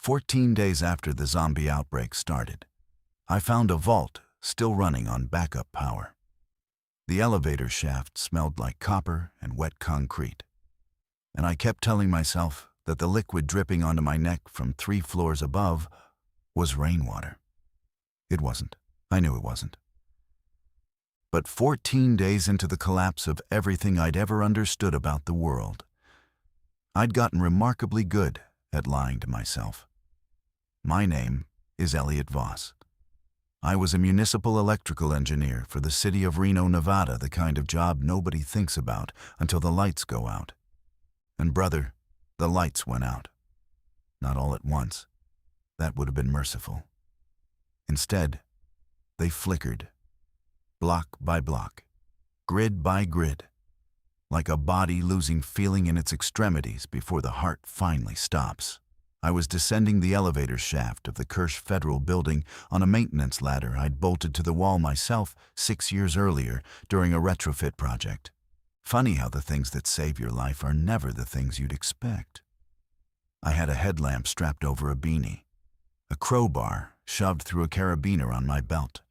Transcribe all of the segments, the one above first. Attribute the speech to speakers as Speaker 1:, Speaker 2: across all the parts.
Speaker 1: 14 days after the zombie outbreak started, I found a vault still running on backup power. The elevator shaft smelled like copper and wet concrete, and I kept telling myself that the liquid dripping onto my neck from 3 floors above was rainwater. It wasn't. I knew it wasn't. But 14 days into the collapse of everything I'd ever understood about the world, I'd gotten remarkably good at lying to myself. My name is Elliot Voss. I was a municipal electrical engineer for the city of Reno, Nevada, the kind of job nobody thinks about until the lights go out. And brother, the lights went out. Not all at once. That would have been merciful. Instead, they flickered, block by block, grid by grid, like a body losing feeling in its extremities before the heart finally stops. I was descending the elevator shaft of the Kirsch Federal Building on a maintenance ladder I'd bolted to the wall myself 6 years earlier during a retrofit project. Funny how the things that save your life are never the things you'd expect. I had a headlamp strapped over a beanie, a crowbar shoved through a carabiner on my belt,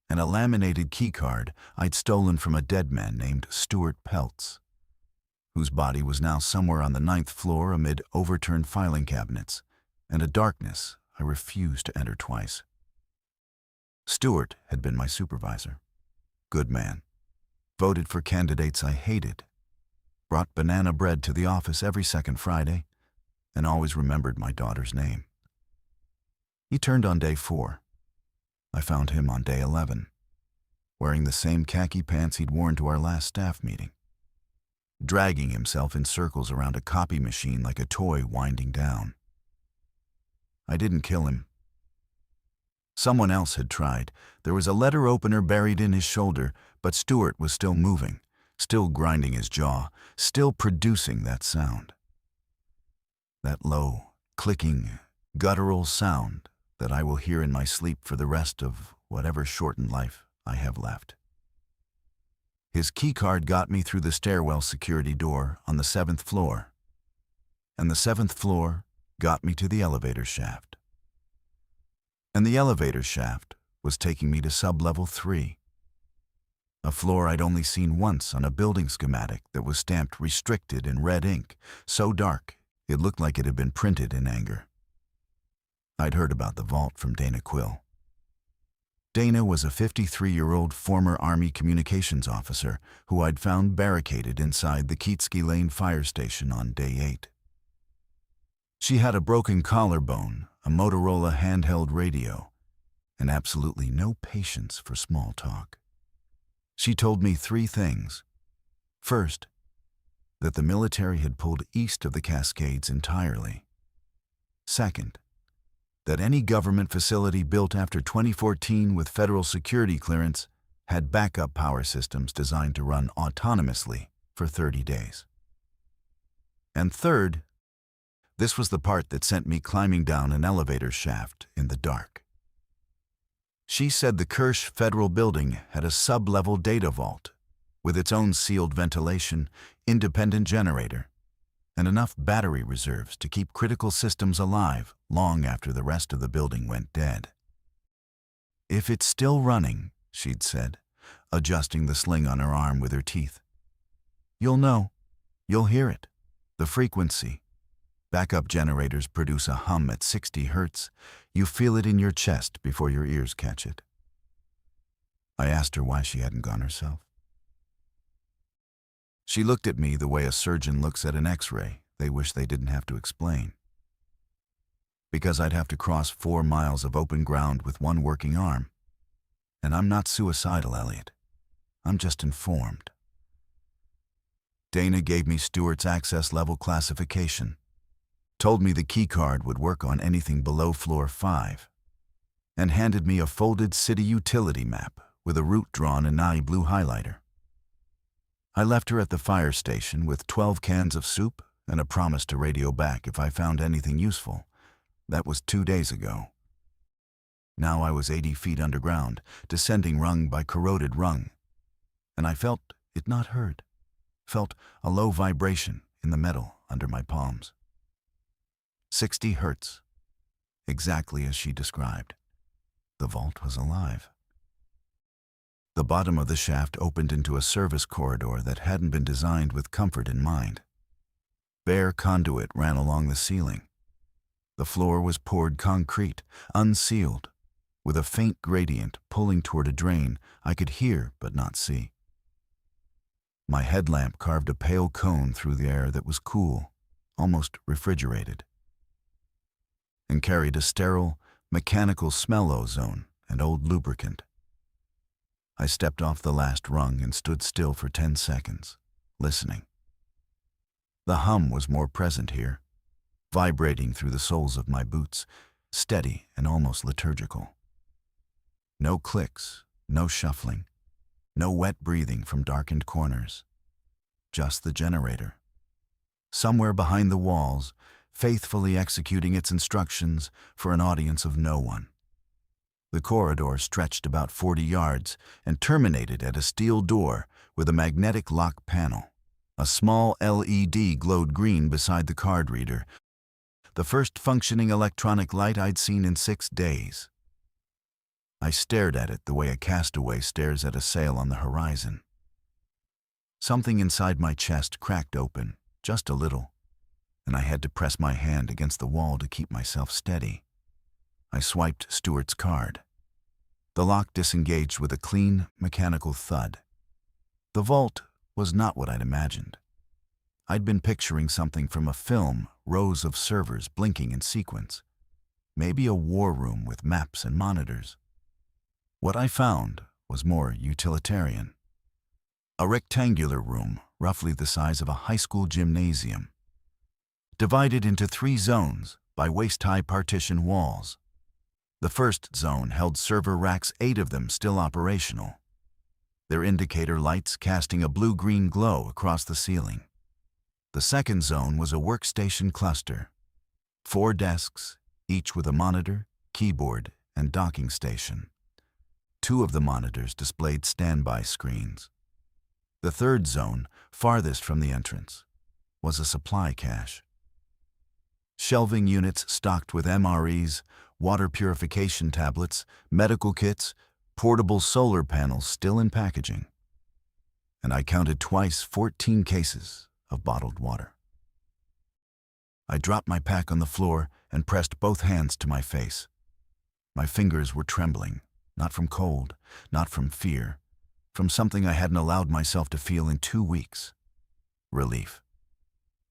Speaker 1: and a laminated keycard I'd stolen from a dead man named Stuart Peltz, whose body was now somewhere on the 9th floor amid overturned filing cabinets and a darkness I refused to enter twice. Stuart had been my supervisor. Good man. Voted for candidates I hated. Brought banana bread to the office every second Friday, and always remembered my daughter's name. He turned on day 4. I found him on day 11, wearing the same khaki pants he'd worn to our last staff meeting, dragging himself in circles around a copy machine like a toy winding down. I didn't kill him. Someone else had tried. There was a letter opener buried in his shoulder, but Stuart was still moving, still grinding his jaw, still producing that sound. That low, clicking, guttural sound that I will hear in my sleep for the rest of whatever shortened life I have left. His keycard got me through the stairwell security door on the 7th floor, and the 7th floor got me to the elevator shaft. And the elevator shaft was taking me to sub-level 3, a floor I'd only seen once on a building schematic that was stamped restricted in red ink, so dark it looked like it had been printed in anger. I'd heard about the vault from Dana Quill. Dana was a 53-year-old former Army communications officer who I'd found barricaded inside the Keatskey Lane fire station on day 8. She had a broken collarbone, a Motorola handheld radio, and absolutely no patience for small talk. She told me 3 things. First, that the military had pulled east of the Cascades entirely. Second, that any government facility built after 2014 with federal security clearance had backup power systems designed to run autonomously for 30 days. And third, this was the part that sent me climbing down an elevator shaft in the dark. She said the Kirsch Federal Building had a sub-level data vault with its own sealed ventilation, independent generator, and enough battery reserves to keep critical systems alive long after the rest of the building went dead. If it's still running, she'd said, adjusting the sling on her arm with her teeth, you'll know. You'll hear it. The frequency. Backup generators produce a hum at 60 hertz. You feel it in your chest before your ears catch it. I asked her why she hadn't gone herself. She looked at me the way a surgeon looks at an X-ray they wish they didn't have to explain. Because I'd have to cross 4 miles of open ground with one working arm. And I'm not suicidal, Elliot. I'm just informed. Dana gave me Stuart's access level classification, told me the keycard would work on anything below floor 5, and handed me a folded city utility map with a route drawn in navy blue highlighter. I left her at the fire station with 12 cans of soup and a promise to radio back if I found anything useful. That was 2 days ago. Now I was 80 feet underground, descending rung by corroded rung, and I felt it not heard, felt a low vibration in the metal under my palms. 60 hertz, exactly as she described. The vault was alive. The bottom of the shaft opened into a service corridor that hadn't been designed with comfort in mind. Bare conduit ran along the ceiling. The floor was poured concrete, unsealed, with a faint gradient pulling toward a drain I could hear but not see. My headlamp carved a pale cone through the air that was cool, almost refrigerated, and carried a sterile, mechanical smell ozone and old lubricant. I stepped off the last rung and stood still for 10 seconds, listening. The hum was more present here, vibrating through the soles of my boots, steady and almost liturgical. No clicks, no shuffling, no wet breathing from darkened corners. Just the generator, somewhere behind the walls, faithfully executing its instructions for an audience of no one. The corridor stretched about 40 yards and terminated at a steel door with a magnetic lock panel. A small LED glowed green beside the card reader, the first functioning electronic light I'd seen in 6 days. I stared at it the way a castaway stares at a sail on the horizon. Something inside my chest cracked open, just a little, and I had to press my hand against the wall to keep myself steady. I swiped Stuart's card. The lock disengaged with a clean, mechanical thud. The vault was not what I'd imagined. I'd been picturing something from a film, rows of servers blinking in sequence. Maybe a war room with maps and monitors. What I found was more utilitarian. A rectangular room, roughly the size of a high school gymnasium, divided into 3 zones by waist-high partition walls. The first zone held server racks, 8 of them still operational, their indicator lights casting a blue-green glow across the ceiling. The second zone was a workstation cluster, 4 desks, each with a monitor, keyboard, and docking station. 2 of the monitors displayed standby screens. The third zone, farthest from the entrance, was a supply cache. Shelving units stocked with MREs, water purification tablets, medical kits, portable solar panels still in packaging. And I counted twice 14 cases of bottled water. I dropped my pack on the floor and pressed both hands to my face. My fingers were trembling, not from cold, not from fear, from something I hadn't allowed myself to feel in 2 weeks. Relief.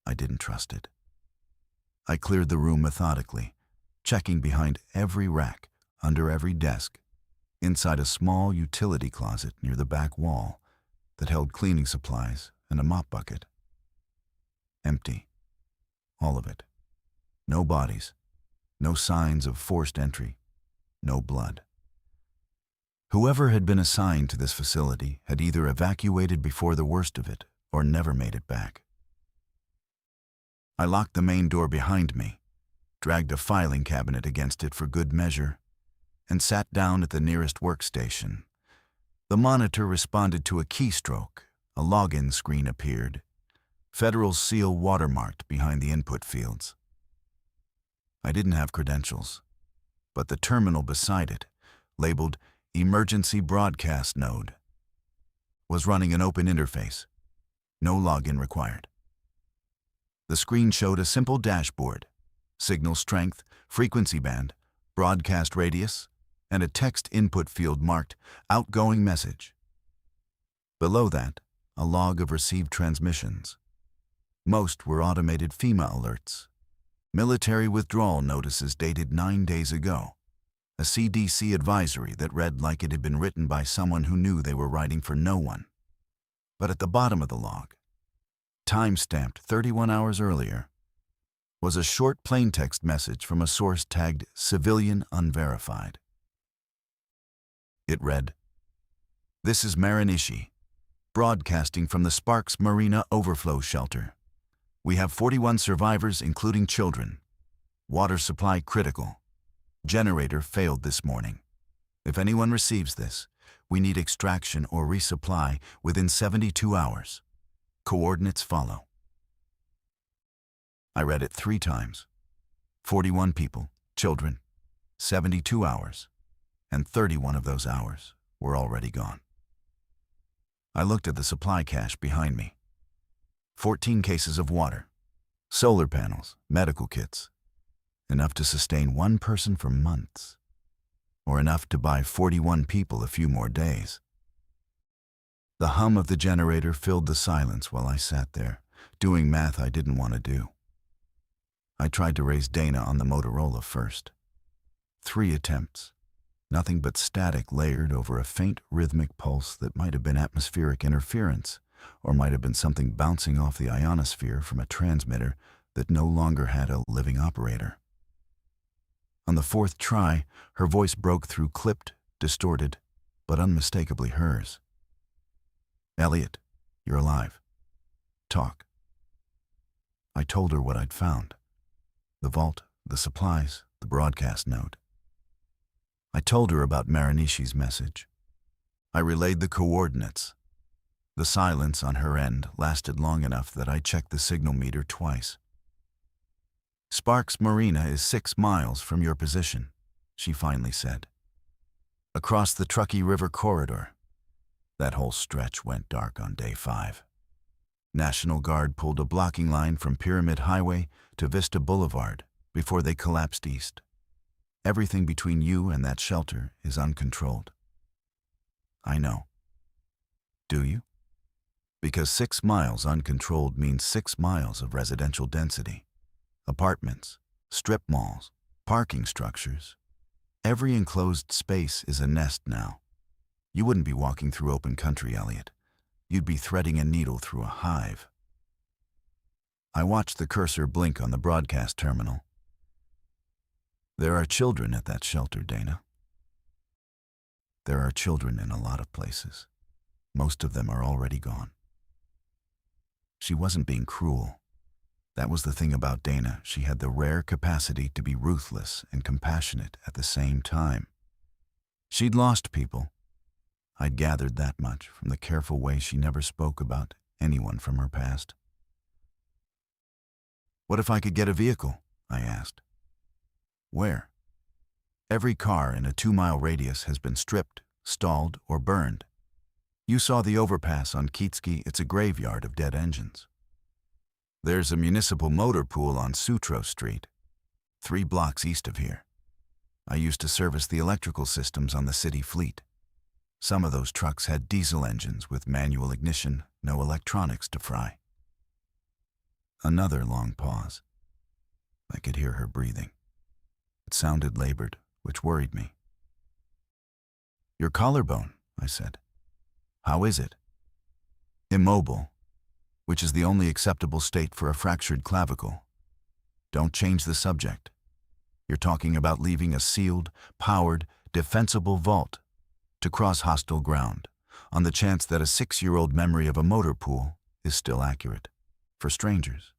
Speaker 1: I didn't trust it. I cleared the room methodically, checking behind every rack, under every desk, inside a small utility closet near the back wall that held cleaning supplies and a mop bucket. Empty. All of it. No bodies. No signs of forced entry. No blood. Whoever had been assigned to this facility had either evacuated before the worst of it or never made it back. I locked the main door behind me, dragged a filing cabinet against it for good measure, and sat down at the nearest workstation. The monitor responded to a keystroke. A login screen appeared, Federal seal watermarked behind the input fields. I didn't have credentials, but the terminal beside it, labeled Emergency Broadcast Node, was running an open interface. No login required. The screen showed a simple dashboard, signal strength, frequency band, broadcast radius, and a text input field marked Outgoing Message. Below that, a log of received transmissions. Most were automated FEMA alerts, military withdrawal notices dated 9 days ago, a CDC advisory that read like it had been written by someone who knew they were writing for no one. But at the bottom of the log, time-stamped 31 hours earlier, was a short plaintext message from a source tagged Civilian Unverified. It read, "This is Marinishi, broadcasting from the Sparks Marina Overflow Shelter. We have 41 survivors, including children. Water supply critical. Generator failed this morning. If anyone receives this, we need extraction or resupply within 72 hours. Coordinates follow." I read it 3 times. 41 people, children, 72 hours, and 31 of those hours were already gone. I looked at the supply cache behind me. 14 cases of water, solar panels, medical kits, enough to sustain one person for months, or enough to buy 41 people a few more days. The hum of the generator filled the silence while I sat there, doing math I didn't want to do. I tried to raise Dana on the Motorola first. 3 attempts. Nothing but static layered over a faint rhythmic pulse that might have been atmospheric interference, or might have been something bouncing off the ionosphere from a transmitter that no longer had a living operator. On the 4th try, her voice broke through, clipped, distorted, but unmistakably hers. "Elliot, you're alive. Talk." I told her what I'd found. The vault, the supplies, the broadcast node. I told her about Marinishi's message. I relayed the coordinates. The silence on her end lasted long enough that I checked the signal meter twice. "Sparks Marina is 6 miles from your position," she finally said. "Across the Truckee River corridor." That whole stretch went dark on day 5. National Guard pulled a blocking line from Pyramid Highway to Vista Boulevard before they collapsed east. Everything between you and that shelter is uncontrolled. I know. Do you? Because 6 miles uncontrolled means 6 miles of residential density. Apartments, strip malls, parking structures. Every enclosed space is a nest now. You wouldn't be walking through open country, Elliot. You'd be threading a needle through a hive. I watched the cursor blink on the broadcast terminal. There are children at that shelter, Dana. There are children in a lot of places. Most of them are already gone. She wasn't being cruel. That was the thing about Dana. She had the rare capacity to be ruthless and compassionate at the same time. She'd lost people. I'd gathered that much from the careful way she never spoke about anyone from her past. "What if I could get a vehicle?" I asked. "Where?" "Every car in a 2-mile radius has been stripped, stalled, or burned. You saw the overpass on Keatski. It's a graveyard of dead engines. There's a municipal motor pool on Sutro Street, 3 blocks east of here. I used to service the electrical systems on the city fleet. Some of those trucks had diesel engines with manual ignition, no electronics to fry." Another long pause. I could hear her breathing. It sounded labored, which worried me. "Your collarbone," I said. "How is it?" "Immobile, which is the only acceptable state for a fractured clavicle. Don't change the subject. You're talking about leaving a sealed, powered, defensible vault to cross hostile ground on the chance that a 6-year-old memory of a motor pool is still accurate for strangers."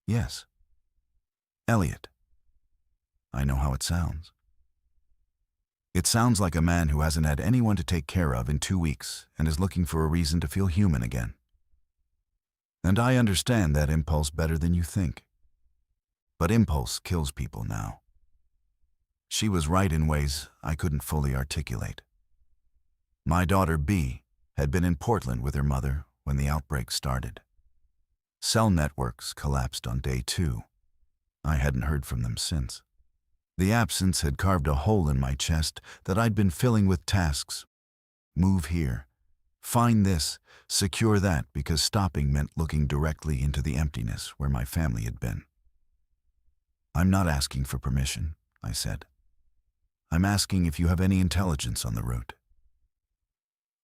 Speaker 1: "Yes." "Elliot, I know how it sounds. It sounds like a man who hasn't had anyone to take care of in 2 weeks and is looking for a reason to feel human again. And I understand that impulse better than you think. But impulse kills people now." She was right in ways I couldn't fully articulate. My daughter, B, had been in Portland with her mother when the outbreak started. Cell networks collapsed on day 2. I hadn't heard from them since. The absence had carved a hole in my chest that I'd been filling with tasks. Move here, find this, secure that, because stopping meant looking directly into the emptiness where my family had been. "I'm not asking for permission," I said. "I'm asking if you have any intelligence on the route."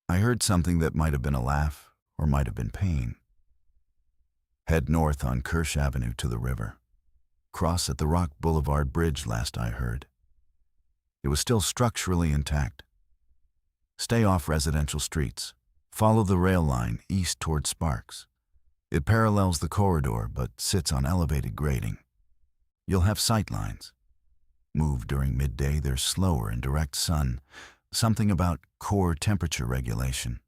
Speaker 1: I heard something that might have been a laugh or might have been pain. "Head north on Kirsch Avenue to the river. Cross at the Rock Boulevard Bridge last I heard. It was still structurally intact. Stay off residential streets. Follow the rail line east toward Sparks. It parallels the corridor but sits on elevated grading. You'll have sight lines. Move during midday. There's slower and direct sun. Something about core temperature regulation.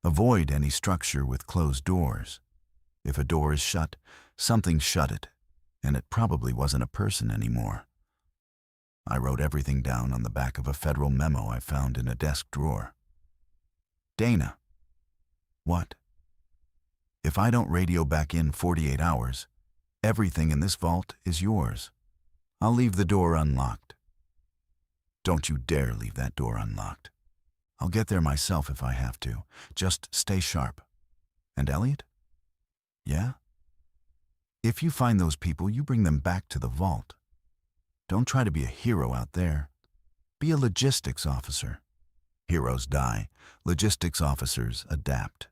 Speaker 1: Avoid any structure with closed doors. If a door is shut, something shut it. and it probably wasn't a person anymore. I wrote everything down on the back of a federal memo I found in a desk drawer. Dana. What? If I don't radio back in 48 hours, everything in this vault is yours. I'll leave the door unlocked. Don't you dare leave that door unlocked. I'll get there myself if I have to. Just stay sharp. And Elliot? Yeah? If you find those people, you bring them back to the vault. Don't try to be a hero out there. Be a logistics officer. Heroes die. Logistics officers adapt.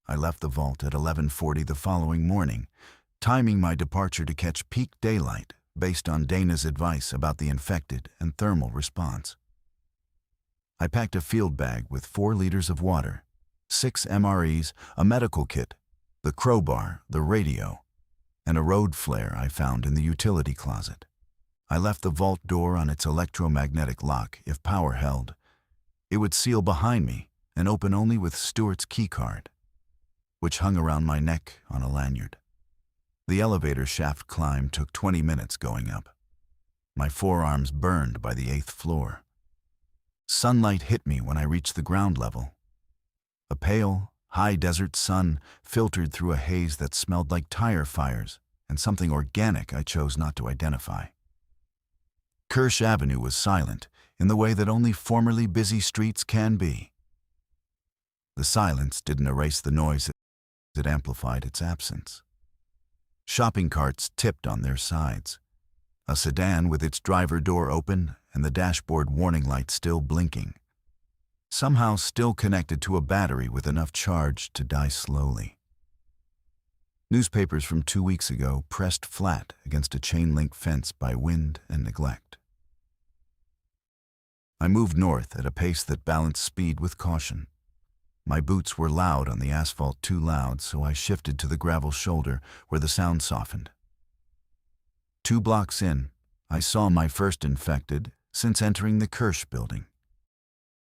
Speaker 1: I left the vault at 11:40 the following morning, timing my departure to catch peak daylight based on Dana's advice about the infected and thermal response. I packed a field bag with 4 liters of water, 6 MREs, a medical kit, the crowbar, the radio, and a road flare I found in the utility closet. I left the vault door on its electromagnetic lock if power held. It would seal behind me and open only with Stuart's keycard, which hung around my neck on a lanyard. The elevator shaft climb took 20 minutes going up. My forearms burned by the 8th floor. Sunlight hit me when I reached the ground level. A pale, high desert sun filtered through a haze that smelled like tire fires and something organic I chose not to identify. Kirsch Avenue was silent in the way that only formerly busy streets can be. The silence didn't erase the noise, it amplified its absence. Shopping carts tipped on their sides. A sedan with its driver door open and the dashboard warning light still blinking. Somehow still connected to a battery with enough charge to die slowly. Newspapers from 2 weeks ago pressed flat against a chain-link fence by wind and neglect. I moved north at a pace that balanced speed with caution. My boots were loud on the asphalt, too loud, so I shifted to the gravel shoulder where the sound softened. 2 blocks in, I saw my first infected since entering the Kirsch building.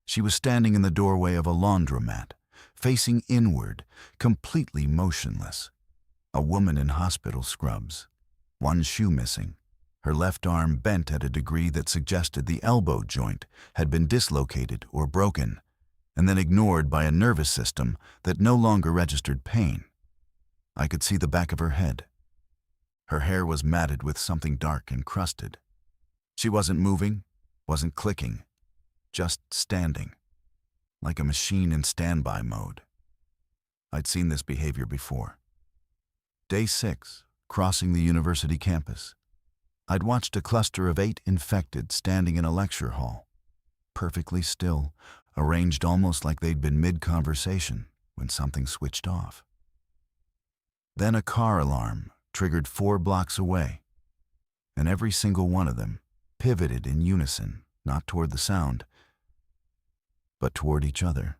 Speaker 1: She was standing in the doorway of a laundromat, facing inward, completely motionless. A woman in hospital scrubs, one shoe missing, her left arm bent at a degree that suggested the elbow joint had been dislocated or broken, and then ignored by a nervous system that no longer registered pain. I could see the back of her head. Her hair was matted with something dark and crusted. She wasn't moving, wasn't clicking, just standing, like a machine in standby mode. I'd seen this behavior before. Day 6, crossing the university campus. I'd watched a cluster of 8 infected standing in a lecture hall, perfectly still, arranged almost like they'd been mid-conversation when something switched off. Then a car alarm triggered 4 blocks away, and every single one of them pivoted in unison, not toward the sound, but toward each other,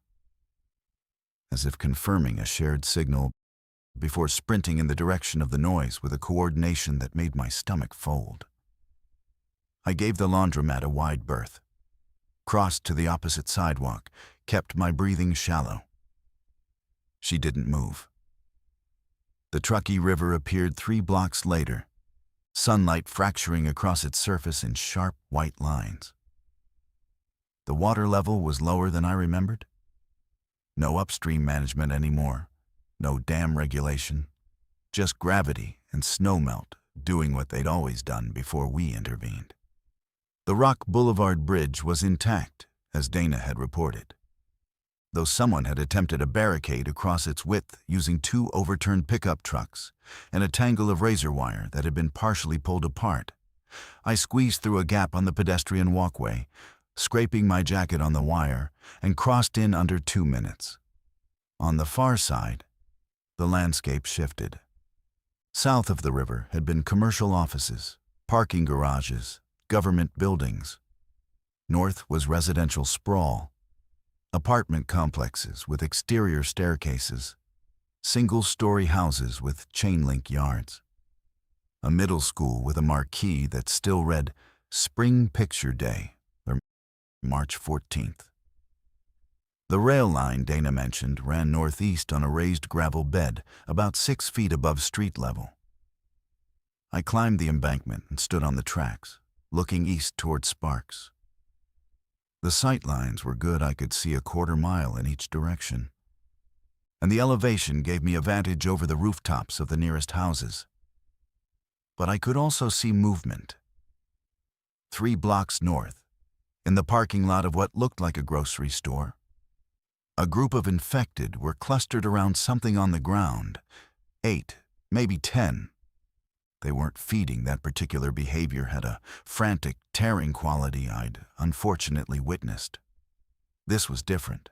Speaker 1: as if confirming a shared signal before sprinting in the direction of the noise with a coordination that made my stomach fold. I gave the laundromat a wide berth, crossed to the opposite sidewalk, kept my breathing shallow. She didn't move. The Truckee River appeared 3 blocks later, sunlight fracturing across its surface in sharp white lines. The water level was lower than I remembered. No upstream management anymore, no dam regulation, just gravity and snowmelt doing what they'd always done before we intervened. The Rock Boulevard Bridge was intact, as Dana had reported, though someone had attempted a barricade across its width using 2 overturned pickup trucks and a tangle of razor wire that had been partially pulled apart. I squeezed through a gap on the pedestrian walkway, scraping my jacket on the wire, and crossed in under 2 minutes. On the far side, the landscape shifted. South of the river had been commercial offices, parking garages, government buildings. North was residential sprawl, apartment complexes with exterior staircases, single-story houses with chain-link yards, a middle school with a marquee that still read Spring Picture Day, or March 14th. The rail line Dana mentioned ran northeast on a raised gravel bed about 6 feet above street level. I climbed the embankment and stood on the tracks, looking east toward Sparks. The sight lines were good. I could see a quarter-mile in each direction, and the elevation gave me a vantage over the rooftops of the nearest houses. But I could also see movement. 3 blocks north, in the parking lot of what looked like a grocery store, a group of infected were clustered around something on the ground. 8, maybe 10. They weren't feeding. That particular behavior had a frantic, tearing quality I'd unfortunately witnessed. This was different.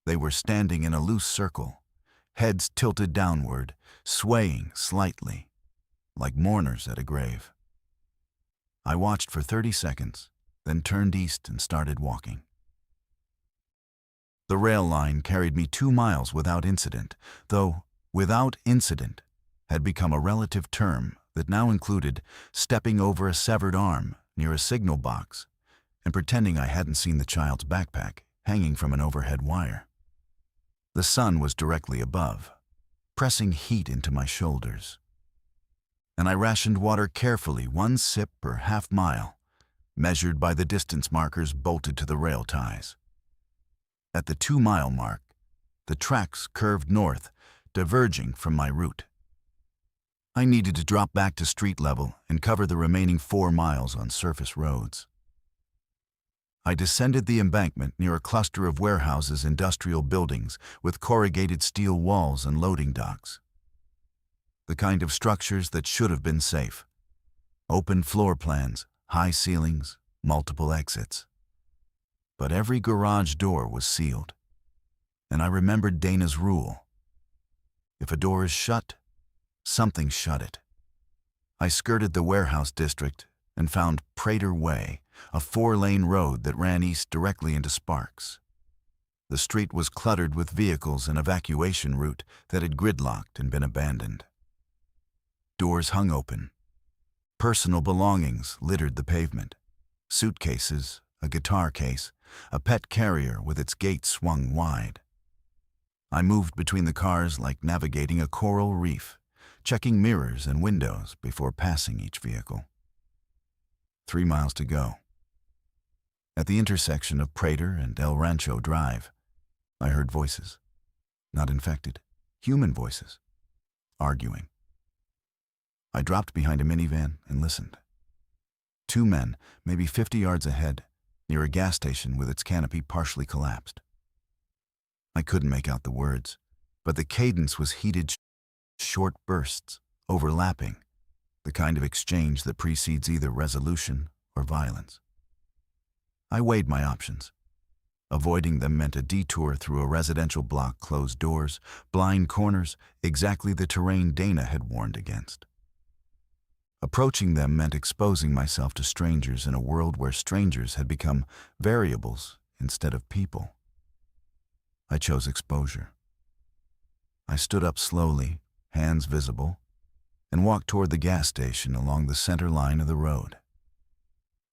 Speaker 1: They were standing in a loose circle, heads tilted downward, swaying slightly, like mourners at a grave. I watched for 30 seconds, then turned east and started walking. The rail line carried me 2 miles without incident, though without incident had become a relative term that now included stepping over a severed arm near a signal box and pretending I hadn't seen the child's backpack hanging from an overhead wire. The sun was directly above, pressing heat into my shoulders, and I rationed water carefully, 1 sip per half-mile, measured by the distance markers bolted to the rail ties. At the 2-mile mark, the tracks curved north, diverging from my route. I needed to drop back to street level and cover the remaining 4 miles on surface roads. I descended the embankment near a cluster of warehouses, industrial buildings with corrugated steel walls and loading docks. The kind of structures that should have been safe. Open floor plans, high ceilings, multiple exits. But every garage door was sealed, and I remembered Dana's rule. If a door is shut, something shut it. I skirted the warehouse district and found Prater Way, a 4-lane road that ran east directly into Sparks. The street was cluttered with vehicles, an evacuation route that had gridlocked and been abandoned. Doors hung open. Personal belongings littered the pavement. Suitcases, a guitar case, a pet carrier with its gate swung wide. I moved between the cars like navigating a coral reef, checking mirrors and windows before passing each vehicle. 3 miles to go. At the intersection of Prater and El Rancho Drive, I heard voices. Not infected, human voices, arguing. I dropped behind a minivan and listened. 2 men, maybe 50 yards ahead, near a gas station with its canopy partially collapsed. I couldn't make out the words, but the cadence was heated, short bursts, overlapping, the kind of exchange that precedes either resolution or violence. I weighed my options. Avoiding them meant a detour through a residential block, closed doors, blind corners, exactly the terrain Dana had warned against. Approaching them meant exposing myself to strangers in a world where strangers had become variables instead of people. I chose exposure. I stood up slowly, hands visible, and walked toward the gas station along the center line of the road.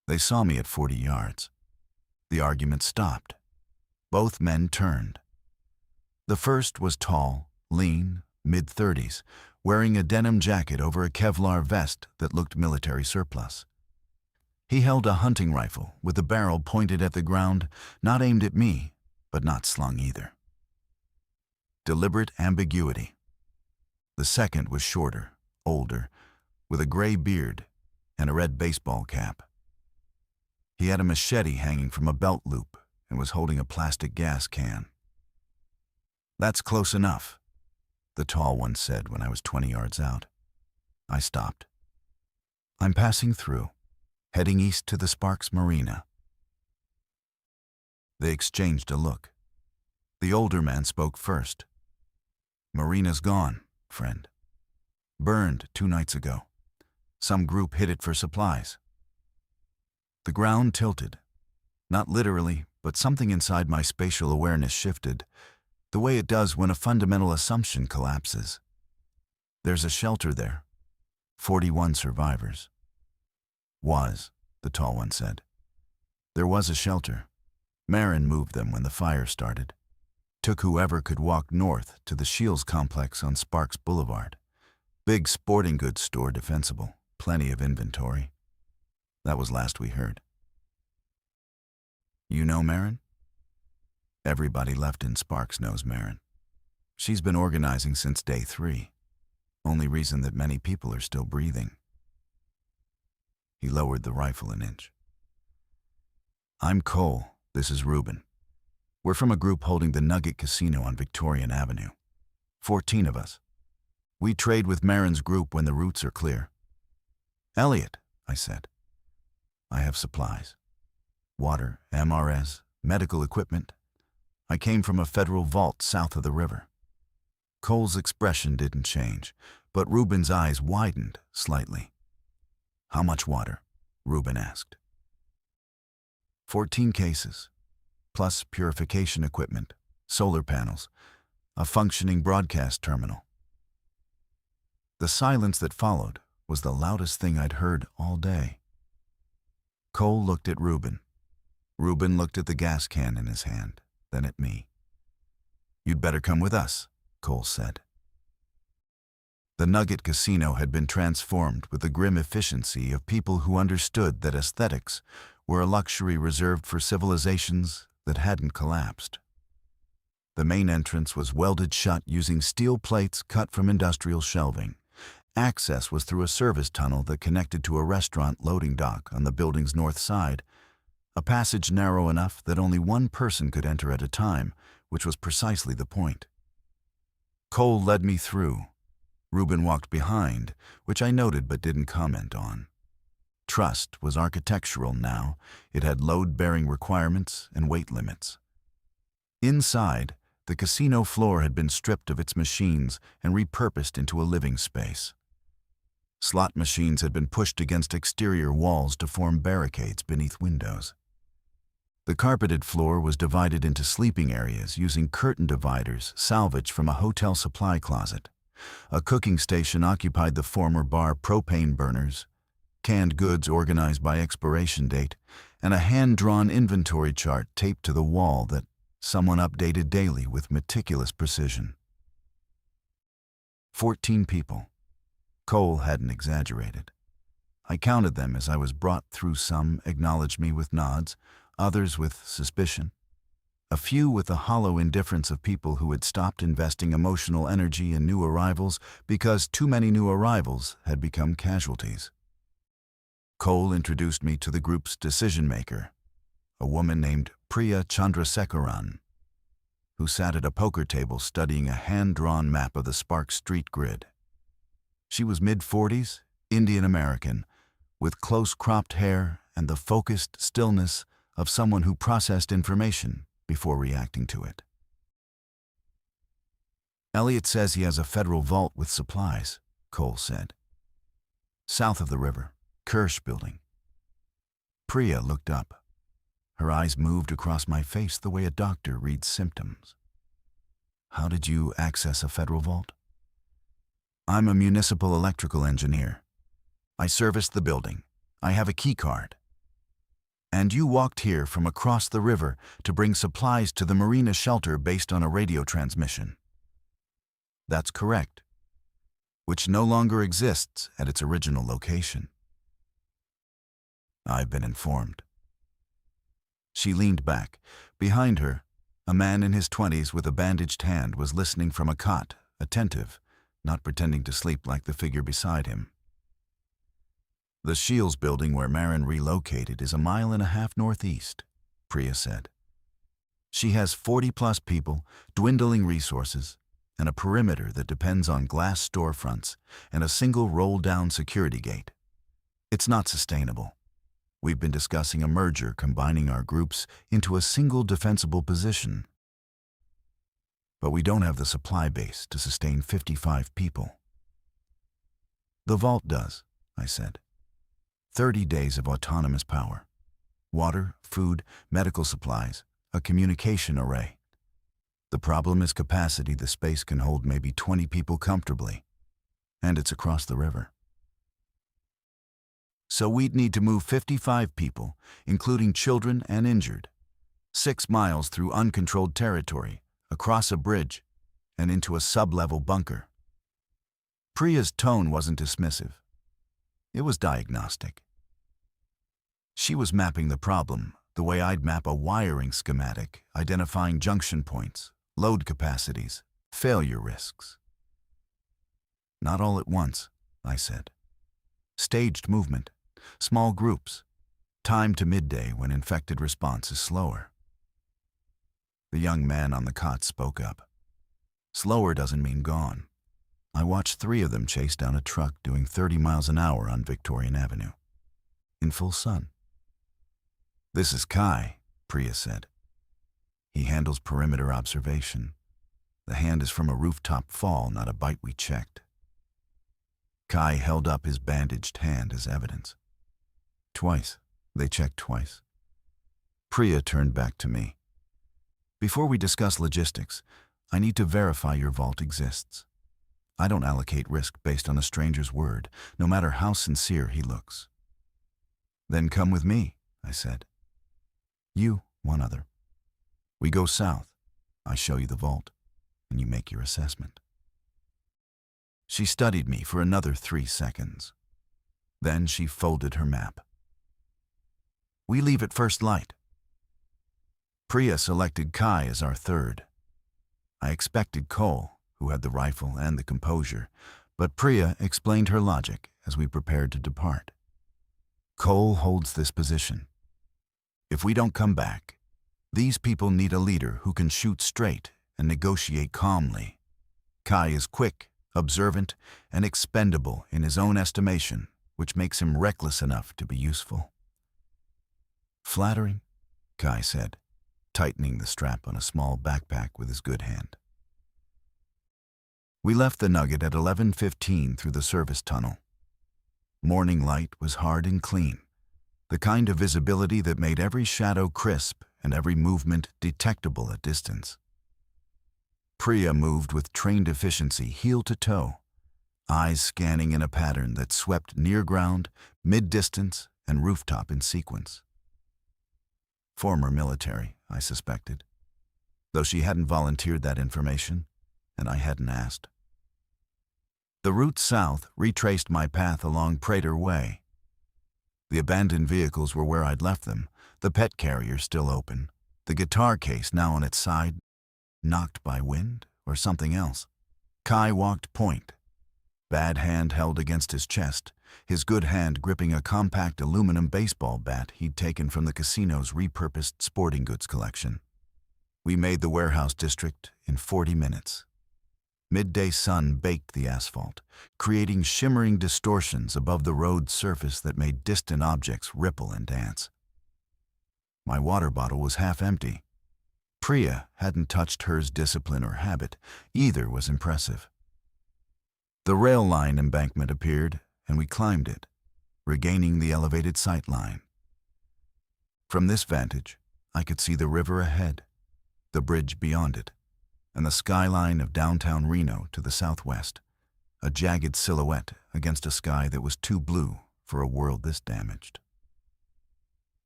Speaker 1: They saw me at 40 yards. The argument stopped. Both men turned. The first was tall, lean, mid-30s, wearing a denim jacket over a Kevlar vest that looked military surplus. He held a hunting rifle with the barrel pointed at the ground, not aimed at me, but not slung either. Deliberate ambiguity. The second was shorter, older, with a gray beard and a red baseball cap. He had a machete hanging from a belt loop and was holding a plastic gas can. "That's close enough," the tall one said when I was 20 yards out. I stopped. "I'm passing through, heading east to the Sparks Marina." They exchanged a look. The older man spoke first. "Marina's gone, friend. Burned 2 nights ago. Some group hid it for supplies." The ground tilted. Not literally, but something inside my spatial awareness shifted, the way it does when a fundamental assumption collapses. "There's a shelter there. 41 survivors." "Was," the tall one said. "There was a shelter. Marin moved them when the fire started. Took whoever could walk north to the Shields complex on Sparks Boulevard. Big sporting goods store, defensible, Plenty of inventory. That was last we heard. You know Marin? Everybody left in Sparks knows Marin. She's been organizing since day 3. Only reason that many people are still breathing. He lowered the rifle an inch. I'm Cole. This is Ruben. We're from a group holding the Nugget Casino on Victorian Avenue. 14 of us. We trade with Marin's group when the routes are clear. Elliot, I said. I have supplies. Water, MRS, medical equipment. I came from a federal vault south of the river. Cole's expression didn't change, but Ruben's eyes widened slightly. How much water? Ruben asked. 14 cases, plus purification equipment, solar panels, a functioning broadcast terminal. The silence that followed was the loudest thing I'd heard all day. Cole looked at Ruben. Ruben looked at the gas can in his hand, then at me. You'd better come with us, Cole said. The Nugget Casino had been transformed with the grim efficiency of people who understood that aesthetics were a luxury reserved for civilizations that hadn't collapsed. The main entrance was welded shut using steel plates cut from industrial shelving. Access was through a service tunnel that connected to a restaurant loading dock on the building's north side, a passage narrow enough that only one person could enter at a time, which was precisely the point. Cole led me through. Ruben walked behind, which I noted but didn't comment on. Trust was architectural now. It had load-bearing requirements and weight limits. Inside, the casino floor had been stripped of its machines and repurposed into a living space. Slot machines had been pushed against exterior walls to form barricades beneath windows. The carpeted floor was divided into sleeping areas using curtain dividers salvaged from a hotel supply closet. A cooking station occupied the former bar propane burners, canned goods organized by expiration date, and a hand-drawn inventory chart taped to the wall that someone updated daily with meticulous precision. 14 people. Cole hadn't exaggerated. I counted them as I was brought through. Some acknowledged me with nods, others with suspicion. A few with the hollow indifference of people who had stopped investing emotional energy in new arrivals because too many new arrivals had become casualties. Cole introduced me to the group's decision-maker, a woman named Priya Chandrasekaran, who sat at a poker table studying a hand-drawn map of the Sparks Street grid. She was mid-40s, Indian-American, with close-cropped hair and the focused stillness of someone who processed information before reacting to it. Elliot says he has a federal vault with supplies, Cole said. South of the river, Kirsch building. Priya looked up. Her eyes moved across my face the way a doctor reads symptoms. How did you access a federal vault? I'm a municipal electrical engineer. I serviced the building. I have a key card. And you walked here from across the river to bring supplies to the marina shelter based on a radio transmission. That's correct, which no longer exists at its original location. I've been informed. She leaned back. Behind her, a man in his 20s with a bandaged hand was listening from a cot, attentive, not pretending to sleep like the figure beside him. The Shields building where Marin relocated is 1.5 miles northeast, Priya said. She has 40-plus people, dwindling resources, and a perimeter that depends on glass storefronts and a single roll-down security gate. It's not sustainable. We've been discussing a merger combining our groups into a single defensible position. But we don't have the supply base to sustain 55 people. The vault does, I said. 30 days of autonomous power. Water, food, medical supplies, a communication array. The problem is capacity. The space can hold maybe 20 people comfortably. And it's across the river. So we'd need to move 55 people, including children and injured. 6 miles through uncontrolled territory, across a bridge, and into a sub-level bunker. Priya's tone wasn't dismissive. It was diagnostic. She was mapping the problem the way I'd map a wiring schematic, identifying junction points, load capacities, failure risks. Not all at once, I said. Staged movement, small groups, time to midday when infected response is slower. The young man on the cot spoke up. Slower doesn't mean gone. I watched 3 of them chase down a truck doing 30 miles an hour on Victorian Avenue, in full sun. This is Kai, Priya said. He handles perimeter observation. The hand is from a rooftop fall, not a bite we checked. Kai held up his bandaged hand as evidence. Twice. They checked twice. Priya turned back to me. Before we discuss logistics, I need to verify your vault exists. I don't allocate risk based on a stranger's word, no matter how sincere he looks. Then come with me, I said. You, one other. We go south. I show you the vault, and you make your assessment. She studied me for another 3 seconds. Then she folded her map. We leave at first light. Priya selected Kai as our third. I expected Cole, who had the rifle and the composure, but Priya explained her logic as we prepared to depart. Cole holds this position. If we don't come back, these people need a leader who can shoot straight and negotiate calmly. Kai is quick, observant, and expendable in his own estimation, which makes him reckless enough to be useful. Flattering, Kai said, tightening the strap on a small backpack with his good hand. We left the Nugget at 11:15 through the service tunnel. Morning light was hard and clean, the kind of visibility that made every shadow crisp and every movement detectable at distance. Priya moved with trained efficiency heel to toe, eyes scanning in a pattern that swept near ground, mid-distance, and rooftop in sequence. Former military, I suspected, though she hadn't volunteered that information, and I hadn't asked. The route south retraced my path along Prater Way. The abandoned vehicles were where I'd left them, the pet carrier still open, the guitar case now on its side, knocked by wind or something else. Kai walked point, bad hand held against his chest, his good hand gripping a compact aluminum baseball bat he'd taken from the casino's repurposed sporting goods collection. We made the warehouse district in 40 minutes. Midday sun baked the asphalt, creating shimmering distortions above the road's surface that made distant objects ripple and dance. My water bottle was half empty. Priya hadn't touched hers discipline or habit. Either was impressive. The rail line embankment appeared, and we climbed it, regaining the elevated sight line. From this vantage, I could see the river ahead, the bridge beyond it, and the skyline of downtown Reno to the southwest, a jagged silhouette against a sky that was too blue for a world this damaged.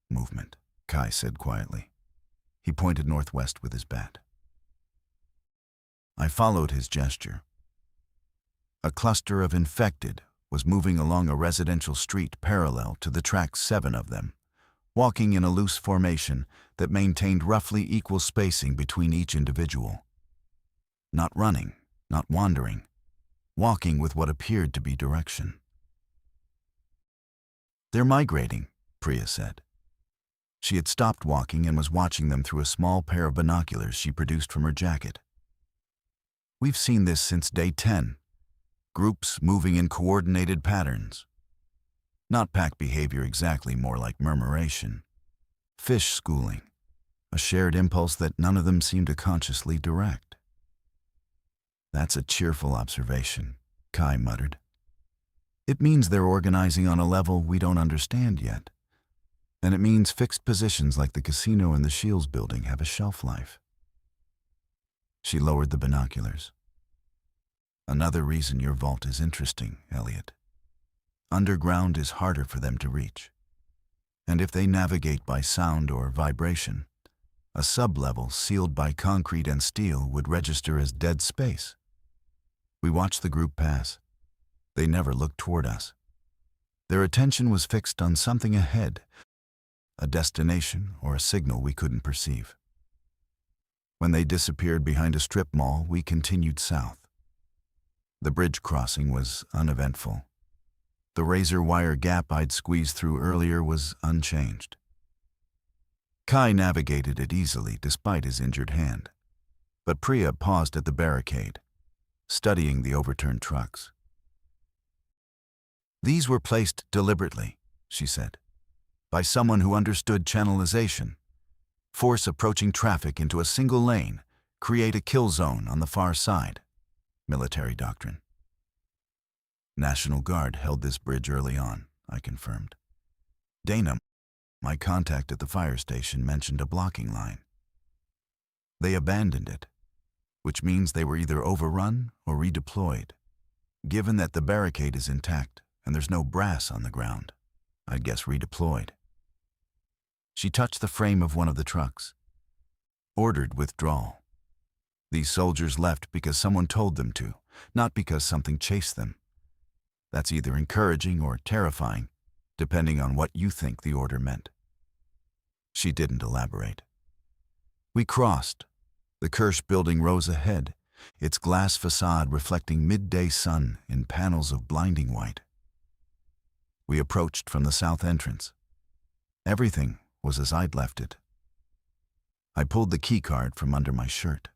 Speaker 1: Movement, Kai said quietly. He pointed northwest with his bat. I followed his gesture. A cluster of infected was moving along a residential street parallel to the tracks, 7 of them, walking in a loose formation that maintained roughly equal spacing between each individual. Not running, not wandering, walking with what appeared to be direction. They're migrating, Priya said. She had stopped walking and was watching them through a small pair of binoculars she produced from her jacket. We've seen this since day 10. Groups moving in coordinated patterns. Not pack behavior exactly, more like murmuration. Fish schooling, a shared impulse that none of them seemed to consciously direct. That's a cheerful observation, Kai muttered. It means they're organizing on a level we don't understand yet. And it means fixed positions like the casino and the Shields building have a shelf life. She lowered the binoculars. Another reason your vault is interesting, Elliot. Underground is harder for them to reach. And if they navigate by sound or vibration, a sublevel sealed by concrete and steel would register as dead space. We watched the group pass. They never looked toward us. Their attention was fixed on something ahead, a destination or a signal we couldn't perceive. When they disappeared behind a strip mall, we continued south. The bridge crossing was uneventful. The razor wire gap I'd squeezed through earlier was unchanged. Kai navigated it easily despite his injured hand, but Priya paused at the barricade, studying the overturned trucks. "These were placed deliberately," she said, "by someone who understood channelization. Force approaching traffic into a single lane, create a kill zone on the far side. Military doctrine." "National Guard held this bridge early on," I confirmed. "Dana, my contact at the fire station, mentioned a blocking line. They abandoned it, which means they were either overrun or redeployed. Given that the barricade is intact and there's no brass on the ground, I'd guess redeployed." She touched the frame of one of the trucks. "Ordered withdrawal. These soldiers left because someone told them to, not because something chased them. That's either encouraging or terrifying, depending on what you think the order meant." She didn't elaborate. We crossed. The Kirsch building rose ahead, its glass facade reflecting midday sun in panels of blinding white. We approached from the south entrance. Everything was as I'd left it. I pulled the keycard from under my shirt.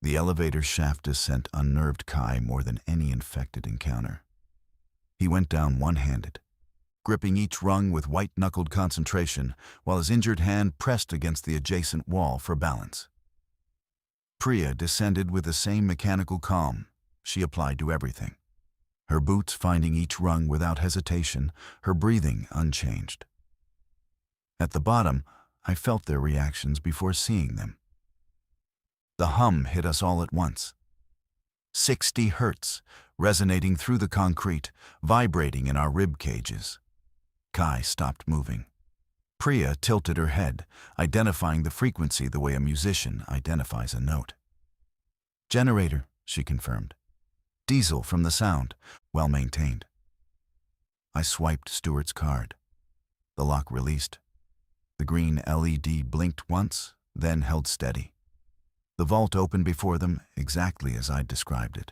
Speaker 1: The elevator shaft descent unnerved Kai more than any infected encounter. He went down one-handed, gripping each rung with white-knuckled concentration while his injured hand pressed against the adjacent wall for balance. Priya descended with the same mechanical calm she applied to everything, her boots finding each rung without hesitation, her breathing unchanged. At the bottom, I felt their reactions before seeing them. The hum hit us all at once. 60 hertz, resonating through the concrete, vibrating in our rib cages. Kai stopped moving. Priya tilted her head, identifying the frequency the way a musician identifies a note. "Generator," she confirmed. "Diesel from the sound, well maintained." I swiped Stewart's card. The lock released. The green LED blinked once, then held steady. The vault opened before them exactly as I'd described it.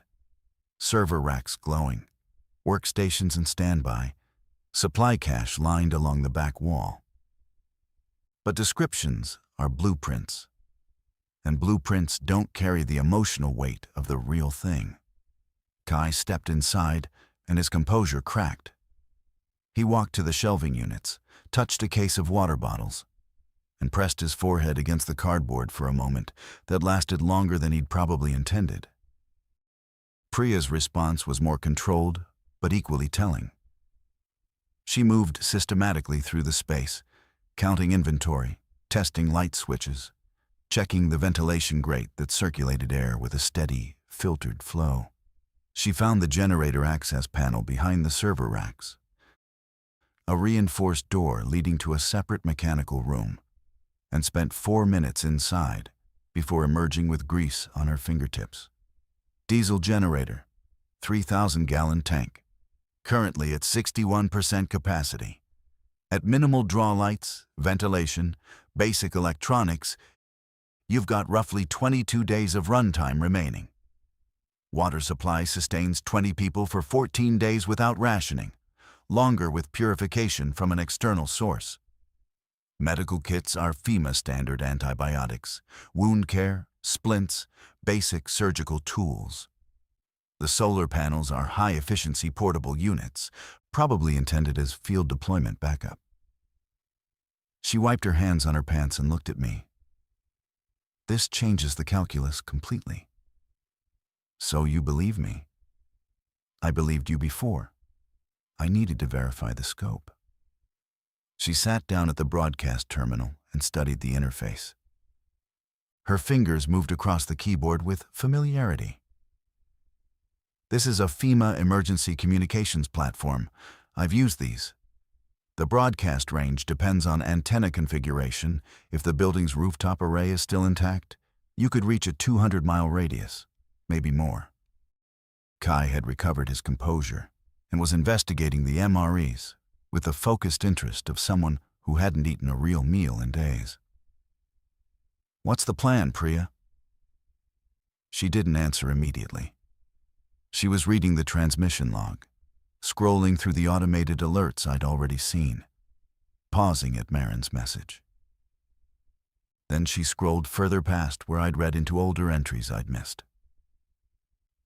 Speaker 1: Server racks glowing, workstations in standby, supply cache lined along the back wall. But descriptions are blueprints, and blueprints don't carry the emotional weight of the real thing. Kai stepped inside, and his composure cracked. He walked to the shelving units, touched a case of water bottles, and pressed his forehead against the cardboard for a moment that lasted longer than he'd probably intended. Priya's response was more controlled, but equally telling. She moved systematically through the space, counting inventory, testing light switches, checking the ventilation grate that circulated air with a steady, filtered flow. She found the generator access panel behind the server racks, a reinforced door leading to a separate mechanical room, and spent 4 minutes inside before emerging with grease on her fingertips. Diesel generator, 3,000-gallon tank, currently at 61% capacity. At minimal draw lights, ventilation, basic electronics, you've got roughly 22 days of runtime remaining. Water supply sustains 20 people for 14 days without rationing, longer with purification from an external source. Medical kits are FEMA standard antibiotics, wound care, splints, basic surgical tools. The solar panels are high-efficiency portable units, probably intended as field deployment backup. She wiped her hands on her pants and looked at me. "This changes the calculus completely." "So you believe me?" "I believed you before. I needed to verify the scope." She sat down at the broadcast terminal and studied the interface. Her fingers moved across the keyboard with familiarity. "This is a FEMA emergency communications platform. I've used these. The broadcast range depends on antenna configuration. If the building's rooftop array is still intact, you could reach a 200-mile radius, maybe more." Kai had recovered his composure and was investigating the MREs with the focused interest of someone who hadn't eaten a real meal in days. "What's the plan, Priya?" She didn't answer immediately. She was reading the transmission log, scrolling through the automated alerts I'd already seen, pausing at Marin's message. Then she scrolled further past where I'd read into older entries I'd missed.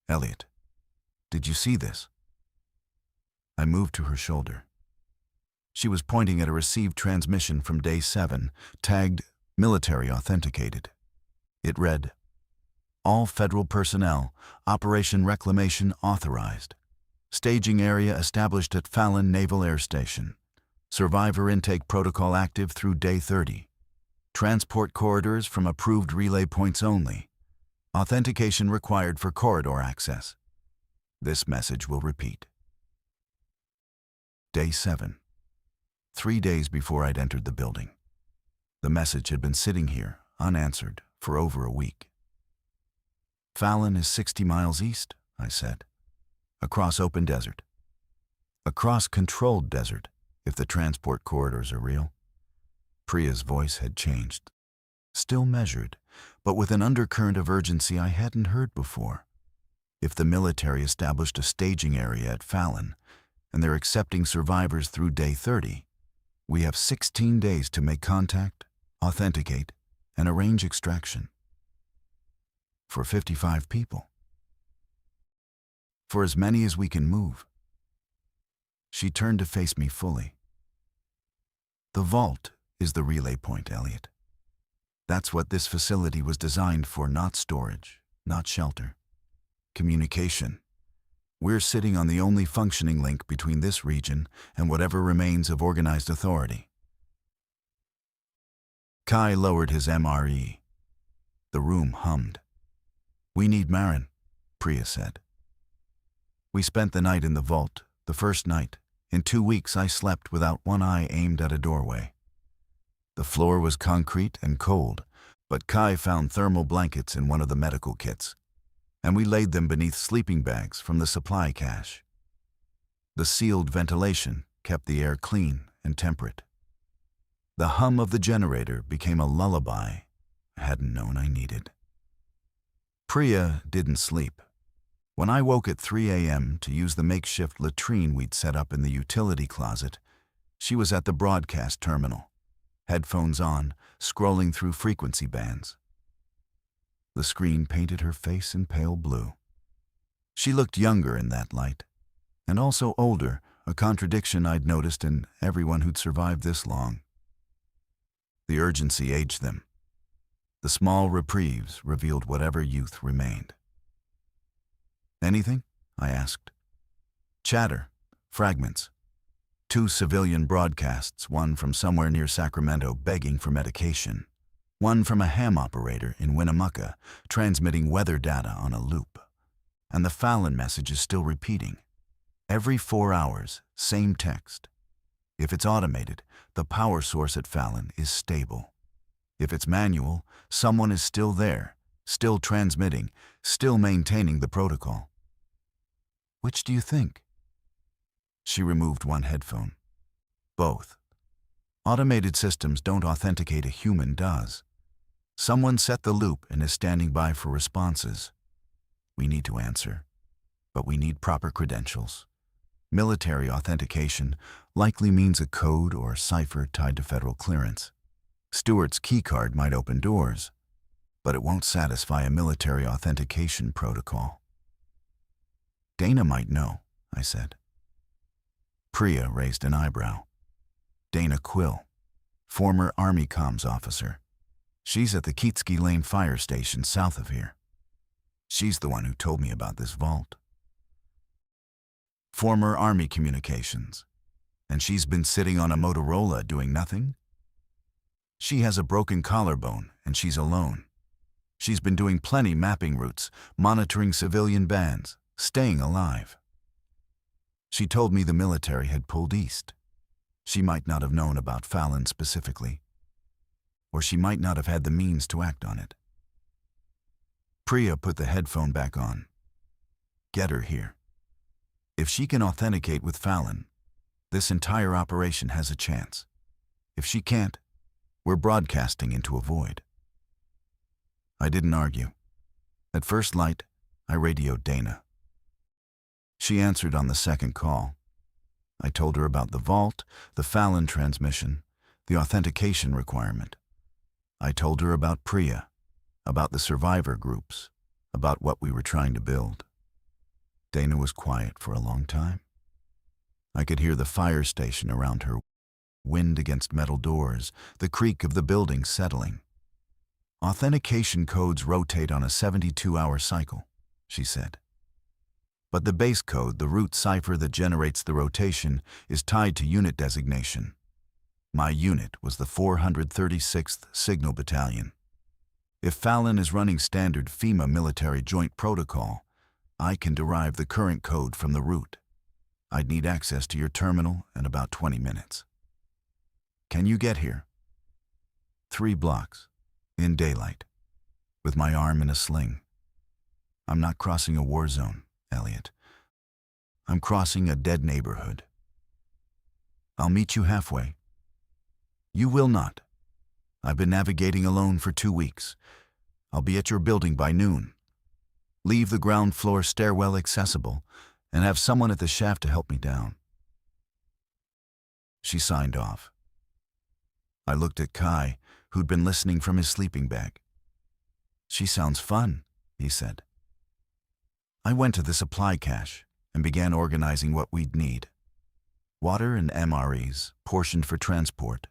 Speaker 1: "Elliot, did you see this?" I moved to her shoulder. She was pointing at a received transmission from day 7, tagged military authenticated. It read, "All federal personnel, Operation Reclamation authorized. Staging area established at Fallon Naval Air Station. Survivor intake protocol active through day 30. Transport corridors from approved relay points only. Authentication required for corridor access. This message will repeat." Day 7. 3 days before I'd entered the building. The message had been sitting here, unanswered, for over a week. "Fallon is 60 miles east," I said. "Across open desert. Across controlled desert, if the transport corridors are real." Priya's voice had changed. Still measured, but with an undercurrent of urgency I hadn't heard before. If the military established a staging area at Fallon, and they're accepting survivors through day 30, we have 16 days to make contact, authenticate, and arrange extraction. For 55 people. For as many as we can move. She turned to face me fully. "The vault is the relay point, Elliot. That's what this facility was designed for, not storage, not shelter. Communication. We're sitting on the only functioning link between this region and whatever remains of organized authority." Kai lowered his MRE. The room hummed. "We need Marin," Priya said. We spent the night in the vault, the first night. In 2 weeks I slept without one eye aimed at a doorway. The floor was concrete and cold, but Kai found thermal blankets in one of the medical kits, and we laid them beneath sleeping bags from the supply cache. The sealed ventilation kept the air clean and temperate. The hum of the generator became a lullaby I hadn't known I needed. Priya didn't sleep. When I woke at 3 a.m. to use the makeshift latrine we'd set up in the utility closet, she was at the broadcast terminal, headphones on, scrolling through frequency bands. The screen painted her face in pale blue. She looked younger in that light, and also older, a contradiction I'd noticed in everyone who'd survived this long. The urgency aged them. The small reprieves revealed whatever youth remained. "Anything?" I asked. "Chatter, fragments. 2 civilian broadcasts, one from somewhere near Sacramento begging for medication. One from a ham operator in Winnemucca transmitting weather data on a loop. And the Fallon message is still repeating. Every 4 hours, same text. If it's automated, the power source at Fallon is stable. If it's manual, someone is still there, still transmitting, still maintaining the protocol." "Which do you think?" She removed one headphone. "Both. Automated systems don't authenticate, a human does. Someone set the loop and is standing by for responses. We need to answer, but we need proper credentials. Military authentication likely means a code or cipher tied to federal clearance. Stewart's keycard might open doors, but it won't satisfy a military authentication protocol." "Dana might know," I said. Priya raised an eyebrow. "Dana Quill, former Army comms officer. She's at the Keatski Lane fire station south of here. She's the one who told me about this vault. Former Army communications. And she's been sitting on a Motorola doing nothing? She has a broken collarbone and she's alone. She's been doing plenty mapping routes, monitoring civilian bands, staying alive. She told me the military had pulled east. She might not have known about Fallon specifically, or she might not have had the means to act on it." Priya put the headphone back on. "Get her here." If she can authenticate with Fallon, this entire operation has a chance. If she can't, we're broadcasting into a void. I didn't argue. At first light, I radioed Dana. She answered on the second call. I told her about the vault, the Fallon transmission, the authentication requirement. I told her about Priya, about the survivor groups, about what we were trying to build. Dana was quiet for a long time. I could hear the fire station around her, wind against metal doors, the creak of the building settling. Authentication codes rotate on a 72-hour cycle, she said. But the base code, the root cipher that generates the rotation, is tied to unit designation. My unit was the 436th Signal Battalion. If Fallon is running standard FEMA military joint protocol, I can derive the current code from the root. I'd need access to your terminal in about 20 minutes. Can you get here? 3 blocks, in daylight, with my arm in a sling. I'm not crossing a war zone, Elliot. I'm crossing a dead neighborhood. I'll meet you halfway. You will not. I've been navigating alone for 2 weeks. I'll be at your building by noon. Leave the ground floor stairwell accessible and have someone at the shaft to help me down. She signed off. I looked at Kai, who'd been listening from his sleeping bag. She sounds fun, he said. I went to the supply cache and began organizing what we'd need. Water and MREs, portioned for transport.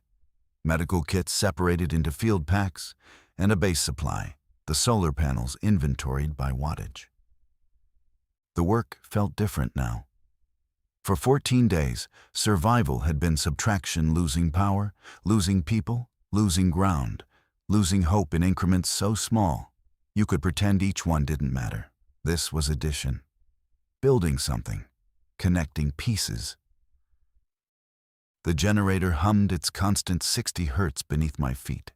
Speaker 1: Medical kits separated into field packs, and a base supply, the solar panels inventoried by wattage. The work felt different now. For 14 days, survival had been subtraction, losing power, losing people, losing ground, losing hope in increments so small you could pretend each one didn't matter. This was addition. Building something, connecting pieces. The generator hummed its constant 60 hertz beneath my feet,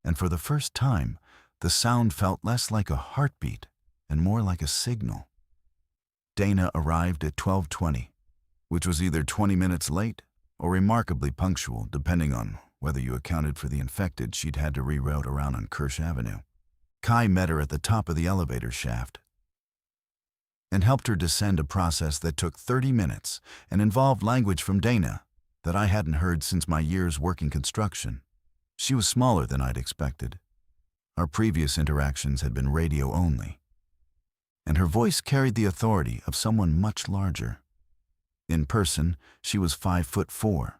Speaker 1: and for the first time, the sound felt less like a heartbeat and more like a signal. Dana arrived at 12:20, which was either 20 minutes late or remarkably punctual, depending on whether you accounted for the infected she'd had to reroute around on Kirsch Avenue. Kai met her at the top of the elevator shaft and helped her descend a process that took 30 minutes and involved language from Dana that I hadn't heard since my years working construction. She was smaller than I'd expected. Our previous interactions had been radio only, and her voice carried the authority of someone much larger. In person, she was 5'4",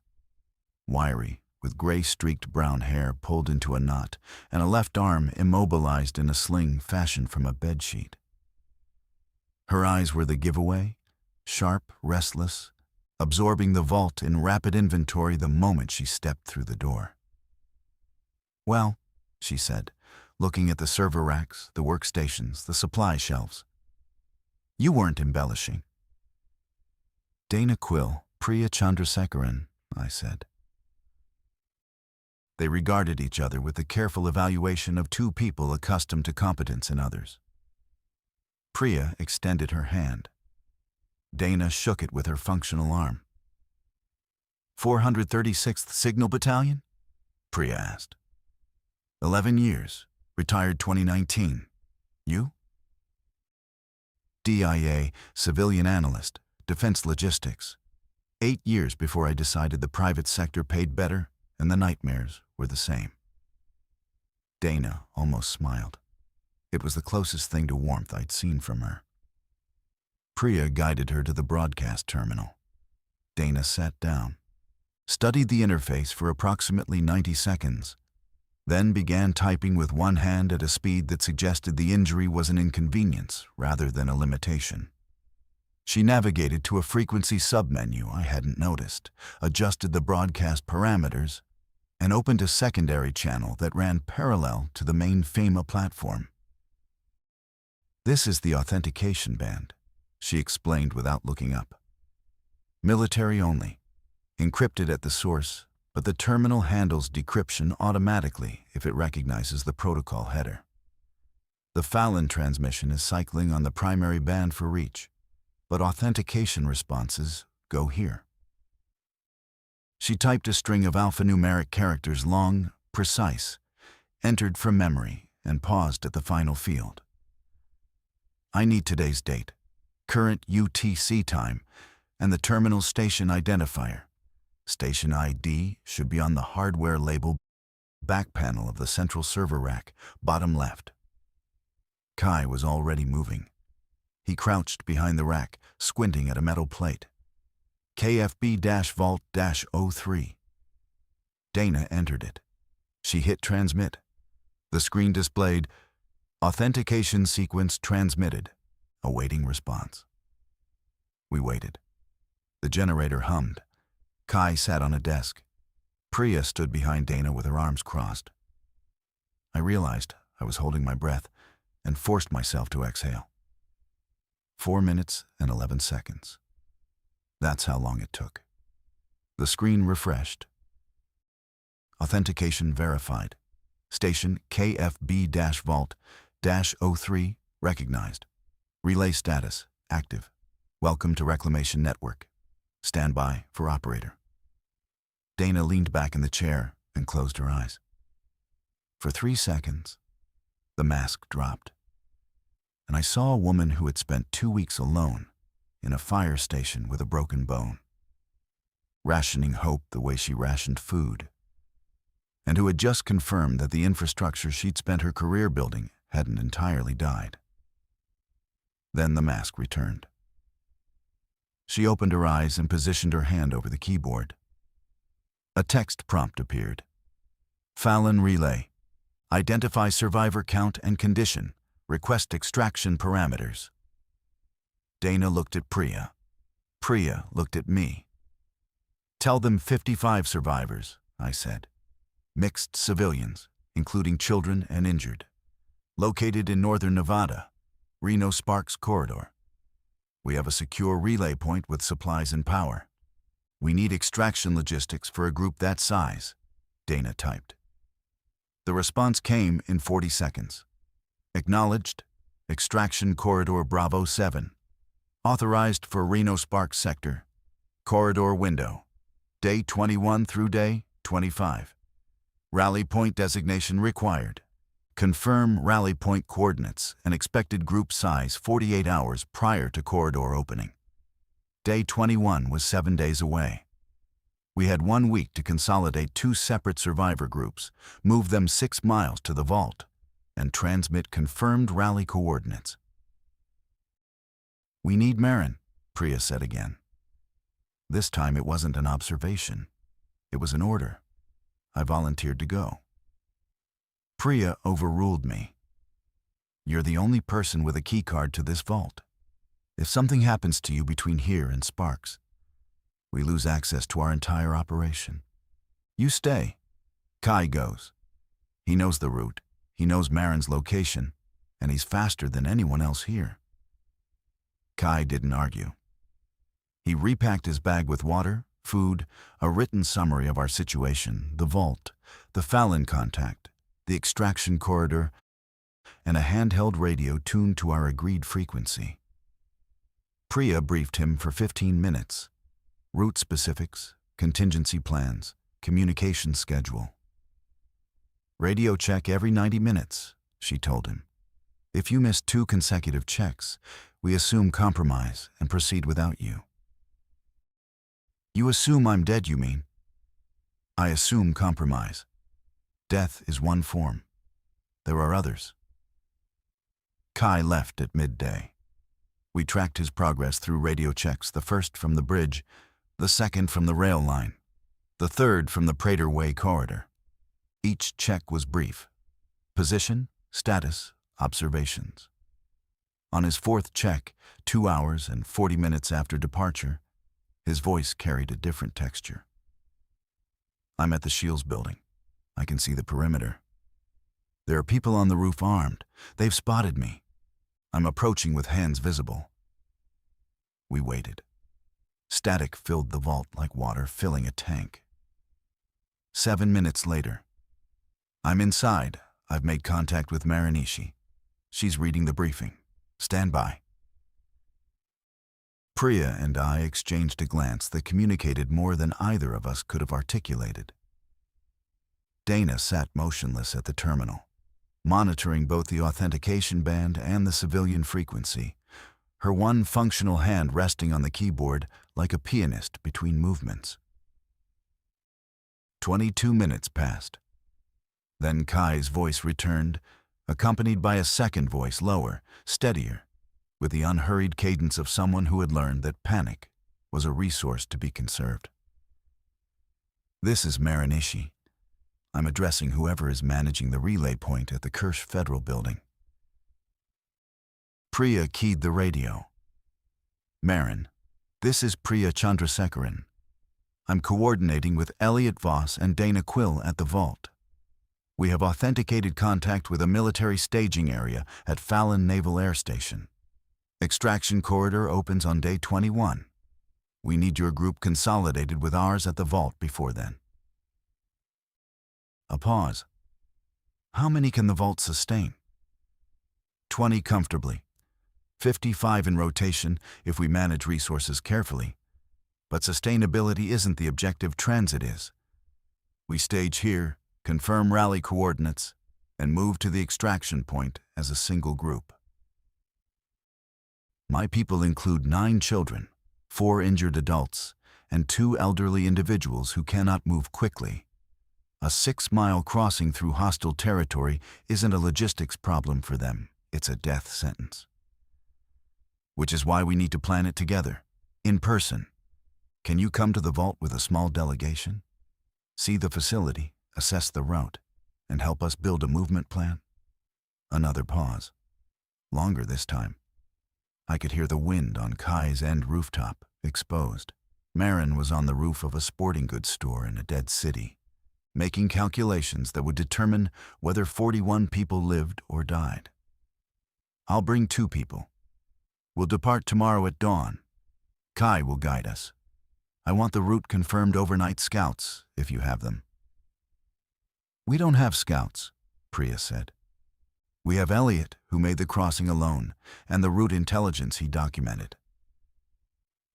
Speaker 1: wiry, with gray-streaked brown hair pulled into a knot and a left arm immobilized in a sling fashioned from a bedsheet. Her eyes were the giveaway, sharp, restless, absorbing the vault in rapid inventory the moment she stepped through the door. "Well," she said, looking at the server racks, the workstations, the supply shelves. "You weren't embellishing." "Dana Quill, Priya Chandrasekaran," I said. They regarded each other with the careful evaluation of 2 people accustomed to competence in others. Priya extended her hand. Dana shook it with her functional arm. 436th Signal Battalion? Priya asked. 11 years, retired 2019. You? DIA, civilian analyst, defense logistics. 8 years before I decided the private sector paid better and the nightmares were the same. Dana almost smiled. It was the closest thing to warmth I'd seen from her. Priya guided her to the broadcast terminal. Dana sat down, studied the interface for approximately 90 seconds, then began typing with one hand at a speed that suggested the injury was an inconvenience rather than a limitation. She navigated to a frequency submenu I hadn't noticed, adjusted the broadcast parameters, and opened a secondary channel that ran parallel to the main FEMA platform. "This is the authentication band," she explained without looking up. "Military only, encrypted at the source, but the terminal handles decryption automatically if it recognizes the protocol header. The Fallon transmission is cycling on the primary band for reach. but authentication responses go here. She typed a string of alphanumeric characters, long, precise, entered from memory, and paused at the final field. I need today's date, current UTC time, and the terminal station identifier. Station ID should be on the hardware label back panel of the central server rack, bottom left. Kai was already moving. He crouched behind the rack, squinting at a metal plate. KFB-Vault-03. Dana entered it. She hit transmit. The screen displayed, authentication sequence transmitted, awaiting response. We waited. The generator hummed. Kai sat on a desk. Priya stood behind Dana with her arms crossed. I realized I was holding my breath and forced myself to exhale. 4 minutes and 11 seconds. That's how long it took. The screen refreshed. Authentication verified. Station KFB-Vault-03 recognized. Relay status active. Welcome to Reclamation Network. Stand by for operator. Dana leaned back in the chair and closed her eyes. For 3 seconds, the mask dropped, and I saw a woman who had spent 2 weeks alone in a fire station with a broken bone, rationing hope the way she rationed food, and who had just confirmed that the infrastructure she'd spent her career building hadn't entirely died. Then the mask returned. She opened her eyes and positioned her hand over the keyboard. A text prompt appeared. Fallon relay. Identify survivor count and condition. Request extraction parameters. Dana looked at Priya. Priya looked at me. Tell them 55 survivors, I said. Mixed civilians, including children and injured. Located in northern Nevada, Reno Sparks corridor. We have a secure relay point with supplies and power. We need extraction logistics for a group that size, Dana typed. The response came in 40 seconds. Acknowledged, Extraction Corridor Bravo 7. Authorized for Reno Sparks Sector. Corridor window. Day 21 through day 25. Rally point designation required. Confirm rally point coordinates and expected group size 48 hours prior to corridor opening. Day 21 was 7 days away. We had 1 week to consolidate 2 separate survivor groups, move them 6 miles to the vault, and transmit confirmed rally coordinates. We need Marin, Priya said again. This time it wasn't an observation. It was an order. I volunteered to go. Priya overruled me. You're the only person with a keycard to this vault. If something happens to you between here and Sparks, we lose access to our entire operation. You stay. Kai goes. He knows the route, he knows Marin's location, and he's faster than anyone else here. Kai didn't argue. He repacked his bag with water, food, a written summary of our situation, the vault, the Fallon contact, the extraction corridor, and a handheld radio tuned to our agreed frequency. Priya briefed him for 15 minutes. Route specifics, contingency plans, communication schedule. Radio check every 90 minutes, she told him. If you miss 2 consecutive checks, we assume compromise and proceed without you. You assume I'm dead, you mean? I assume compromise. Death is one form. There are others. Kai left at midday. We tracked his progress through radio checks, the first from the bridge, the second from the rail line, the third from the Prater Way corridor. Each check was brief. Position, status, observations. On his 4th check, 2 hours and 40 minutes after departure, his voice carried a different texture. I'm at the Shields building. I can see the perimeter. There are people on the roof armed. They've spotted me. I'm approaching with hands visible. We waited. Static filled the vault like water filling a tank. 7 minutes later. I'm inside. I've made contact with Marinishi. She's reading the briefing. Stand by. Priya and I exchanged a glance that communicated more than either of us could have articulated. Dana sat motionless at the terminal, monitoring both the authentication band and the civilian frequency, her one functional hand resting on the keyboard like a pianist between movements. 22 minutes passed. Then Kai's voice returned, accompanied by a second voice, lower, steadier, with the unhurried cadence of someone who had learned that panic was a resource to be conserved. "This is Marin Ishii. I'm addressing whoever is managing the relay point at the Kirsch Federal Building." Priya keyed the radio. "Marin, this is Priya Chandrasekharan. I'm coordinating with Elliot Voss and Dana Quill at the vault. We have authenticated contact with a military staging area at Fallon Naval Air Station. Extraction corridor opens on day 21. We need your group consolidated with ours at the vault before then." A pause. "How many can the vault sustain?" 20 comfortably. 55 in rotation if we manage resources carefully. But sustainability isn't the objective, transit is. We stage here, confirm rally coordinates, and move to the extraction point as a single group. My people include 9 children, 4 injured adults, and 2 elderly individuals who cannot move quickly. A 6-mile crossing through hostile territory isn't a logistics problem for them, it's a death sentence. Which is why we need to plan it together, in person. Can you come to the vault with a small delegation? See the facility, assess the route, and help us build a movement plan?" Another pause. Longer this time. I could hear the wind on Kai's end rooftop, exposed. Marin was on the roof of a sporting goods store in a dead city, making calculations that would determine whether 41 people lived or died. "I'll bring 2 people. We'll depart tomorrow at dawn. Kai will guide us. I want the route confirmed overnight scouts, if you have them." "We don't have scouts," Priya said. "We have Elliot, who made the crossing alone, and the route intelligence he documented."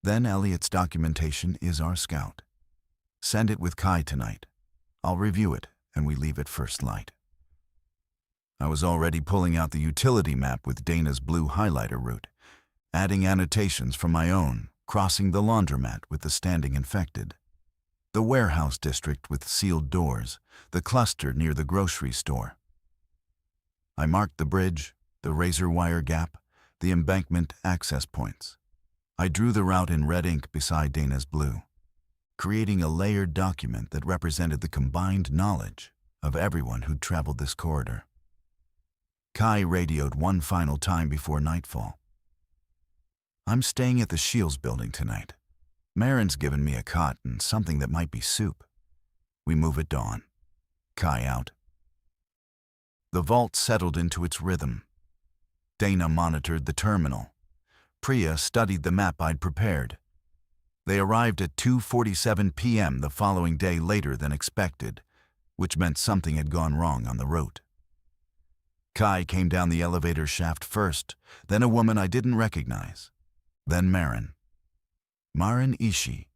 Speaker 1: "Then Elliot's documentation is our scout. Send it with Kai tonight. I'll review it, and we leave at first light." I was already pulling out the utility map with Dana's blue highlighter route, adding annotations from my own, crossing the laundromat with the standing infected, the warehouse district with sealed doors, the cluster near the grocery store. I marked the bridge, the razor wire gap, the embankment access points. I drew the route in red ink beside Dana's blue, creating a layered document that represented the combined knowledge of everyone who'd traveled this corridor. Kai radioed one final time before nightfall. "I'm staying at the Shields building tonight. Marin's given me a cot and something that might be soup. We move at dawn." Kai out. The vault settled into its rhythm. Dana monitored the terminal. Priya studied the map I'd prepared. They arrived at 2:47 p.m. the following day, later than expected, which meant something had gone wrong on the route. Kai came down the elevator shaft first, then a woman I didn't recognize. Then Marin. Marin Ishii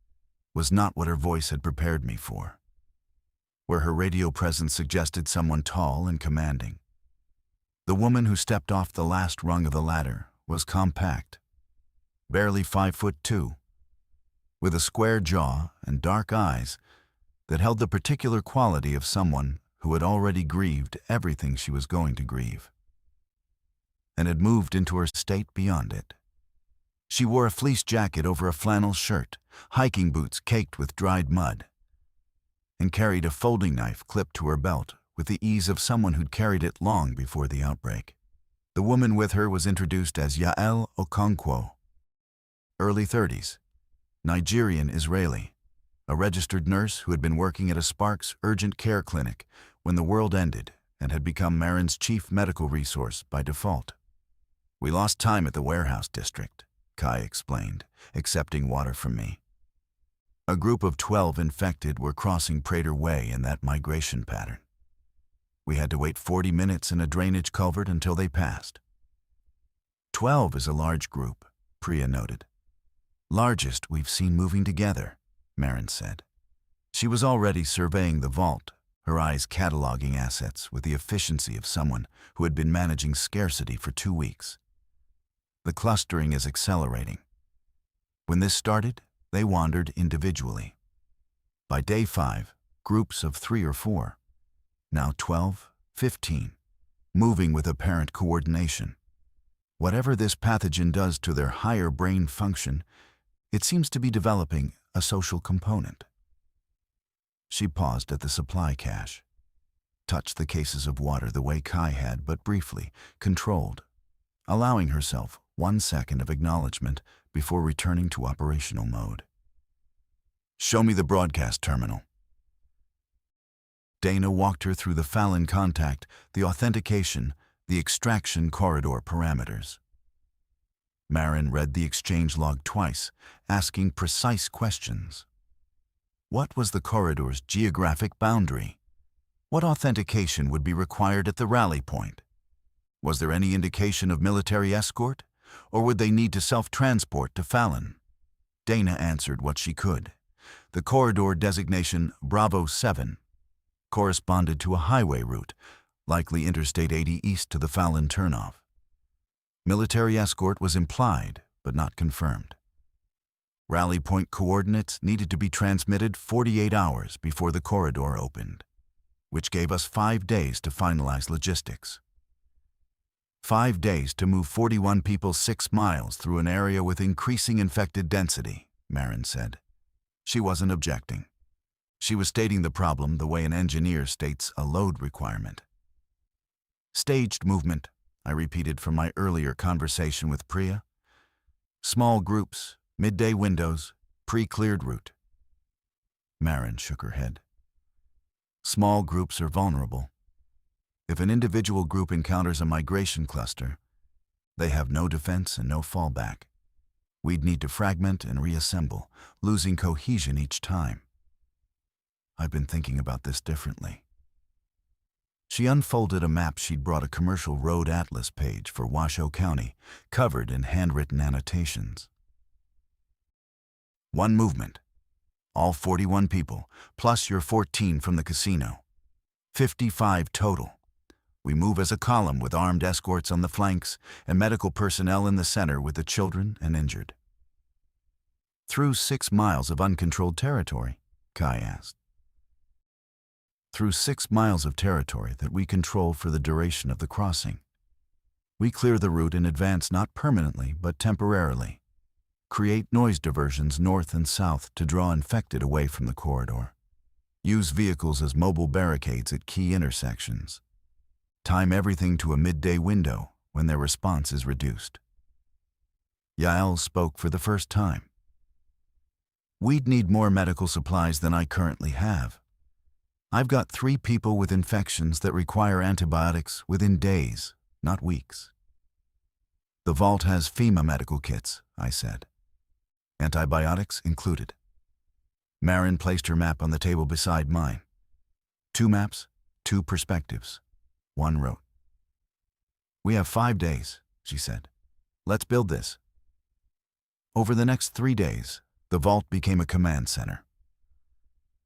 Speaker 1: was not what her voice had prepared me for, where her radio presence suggested someone tall and commanding. The woman who stepped off the last rung of the ladder was compact, barely 5'2", with a square jaw and dark eyes that held the particular quality of someone who had already grieved everything she was going to grieve, and had moved into her state beyond it. She wore a fleece jacket over a flannel shirt, hiking boots caked with dried mud, and carried a folding knife clipped to her belt with the ease of someone who'd carried it long before the outbreak. The woman with her was introduced as Yael Okonkwo, early 30s, Nigerian-Israeli, a registered nurse who had been working at a Sparks urgent care clinic when the world ended and had become Marin's chief medical resource by default. "We lost time at the warehouse district," Kai explained, accepting water from me. A group of 12 infected were crossing Prater Way in that migration pattern. We had to wait 40 minutes in a drainage culvert until they passed. 12 is a large group, Priya noted. Largest we've seen moving together, Marin said. She was already surveying the vault, her eyes cataloging assets with the efficiency of someone who had been managing scarcity for 2 weeks. The clustering is accelerating. When this started, they wandered individually. By day 5, groups of 3 or 4, now 12, 15, moving with apparent coordination. Whatever this pathogen does to their higher brain function, it seems to be developing a social component. She paused at the supply cache, touched the cases of water the way Kai had, but briefly, controlled, allowing herself 1 second of acknowledgement before returning to operational mode. "Show me the broadcast terminal." Dana walked her through the Fallon contact, the authentication, the extraction corridor parameters. Marin read the exchange log twice, asking precise questions. What was the corridor's geographic boundary? What authentication would be required at the rally point? Was there any indication of military escort, or would they need to self-transport to Fallon? Dana answered what she could. The corridor designation Bravo 7 corresponded to a highway route, likely Interstate 80 east to the Fallon turnoff. Military escort was implied, but not confirmed. Rally point coordinates needed to be transmitted 48 hours before the corridor opened, which gave us 5 days to finalize logistics. 5 days to move 41 people 6 miles through an area with increasing infected density, Marin said. She wasn't objecting. She was stating the problem the way an engineer states a load requirement. Staged movement, I repeated from my earlier conversation with Priya. Small groups, midday windows, pre-cleared route. Marin shook her head. Small groups are vulnerable. If an individual group encounters a migration cluster, they have no defense and no fallback. We'd need to fragment and reassemble, losing cohesion each time. I've been thinking about this differently. She unfolded a map she'd brought, a commercial road atlas page for Washoe County, covered in handwritten annotations. 1 movement. All 41 people, plus your 14 from the casino. 55 total. We move as a column with armed escorts on the flanks and medical personnel in the center with the children and injured. Through 6 miles of uncontrolled territory? Kai asked. Through 6 miles of territory that we control for the duration of the crossing. We clear the route in advance, not permanently, but temporarily. Create noise diversions north and south to draw infected away from the corridor. Use vehicles as mobile barricades at key intersections. Time everything to a midday window when their response is reduced. Yael spoke for the first time. We'd need more medical supplies than I currently have. I've got 3 people with infections that require antibiotics within days, not weeks. The vault has FEMA medical kits, I said. Antibiotics included. Marin placed her map on the table beside mine. 2 maps, 2 perspectives. 1 wrote. We have 5 days, she said. Let's build this. Over the next 3 days, the vault became a command center.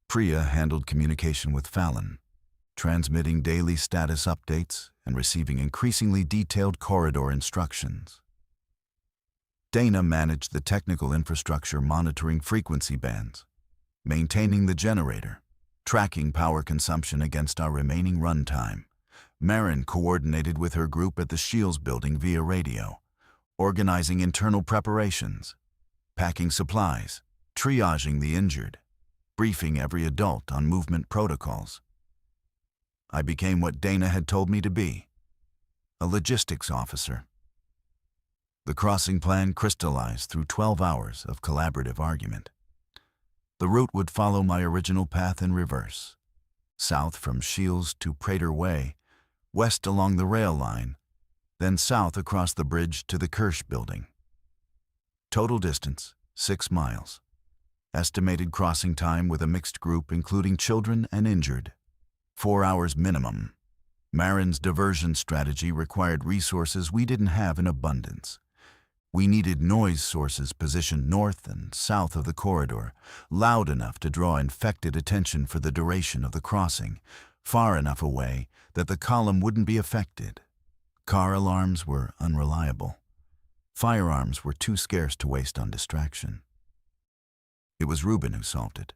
Speaker 1: Priya handled communication with Fallon, transmitting daily status updates and receiving increasingly detailed corridor instructions. Dana managed the technical infrastructure, monitoring frequency bands, maintaining the generator, tracking power consumption against our remaining runtime. Marin coordinated with her group at the Shields building via radio, organizing internal preparations, packing supplies, triaging the injured, briefing every adult on movement protocols. I became what Dana had told me to be, a logistics officer. The crossing plan crystallized through 12 hours of collaborative argument. The route would follow my original path in reverse, south from Shields to Prater Way, west along the rail line, then south across the bridge to the Kirsch building. Total distance, 6 miles. Estimated crossing time with a mixed group including children and injured, 4 hours minimum. Marin's diversion strategy required resources we didn't have in abundance. We needed noise sources positioned north and south of the corridor, loud enough to draw infected attention for the duration of the crossing, far enough away that the column wouldn't be affected. Car alarms were unreliable. Firearms were too scarce to waste on distraction. It was Reuben who solved it.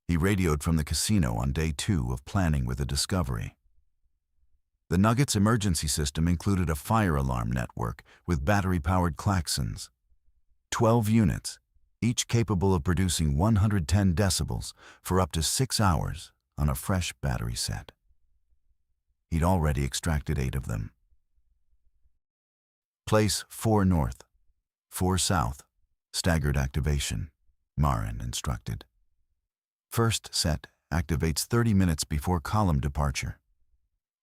Speaker 1: He radioed from the casino on day 2 of planning with the discovery. The Nugget's emergency system included a fire alarm network with battery-powered klaxons. 12 units, each capable of producing 110 decibels for up to 6 hours on a fresh battery set. He'd already extracted 8 of them. Place 4 north, 4 south, staggered activation, Marin instructed. First set activates 30 minutes before column departure.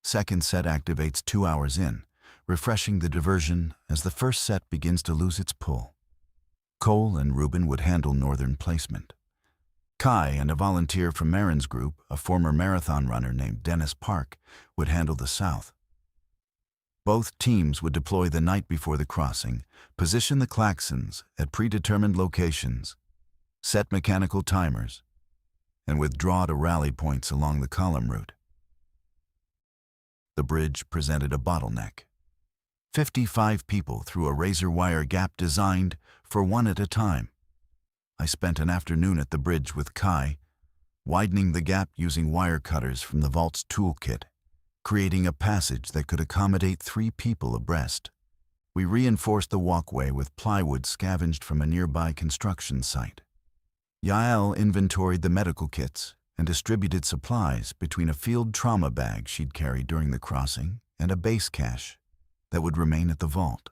Speaker 1: Second set activates 2 hours in, refreshing the diversion as the first set begins to lose its pull. Cole and Reuben would handle northern placement. Kai and a volunteer from Marin's group, a former marathon runner named Dennis Park, would handle the south. Both teams would deploy the night before the crossing, position the klaxons at predetermined locations, set mechanical timers, and withdraw to rally points along the column route. The bridge presented a bottleneck. 55 people through a razor wire gap designed for one at a time. I spent an afternoon at the bridge with Kai, widening the gap using wire cutters from the vault's toolkit, creating a passage that could accommodate 3 people abreast. We reinforced the walkway with plywood scavenged from a nearby construction site. Yael inventoried the medical kits and distributed supplies between a field trauma bag she'd carried during the crossing and a base cache that would remain at the vault.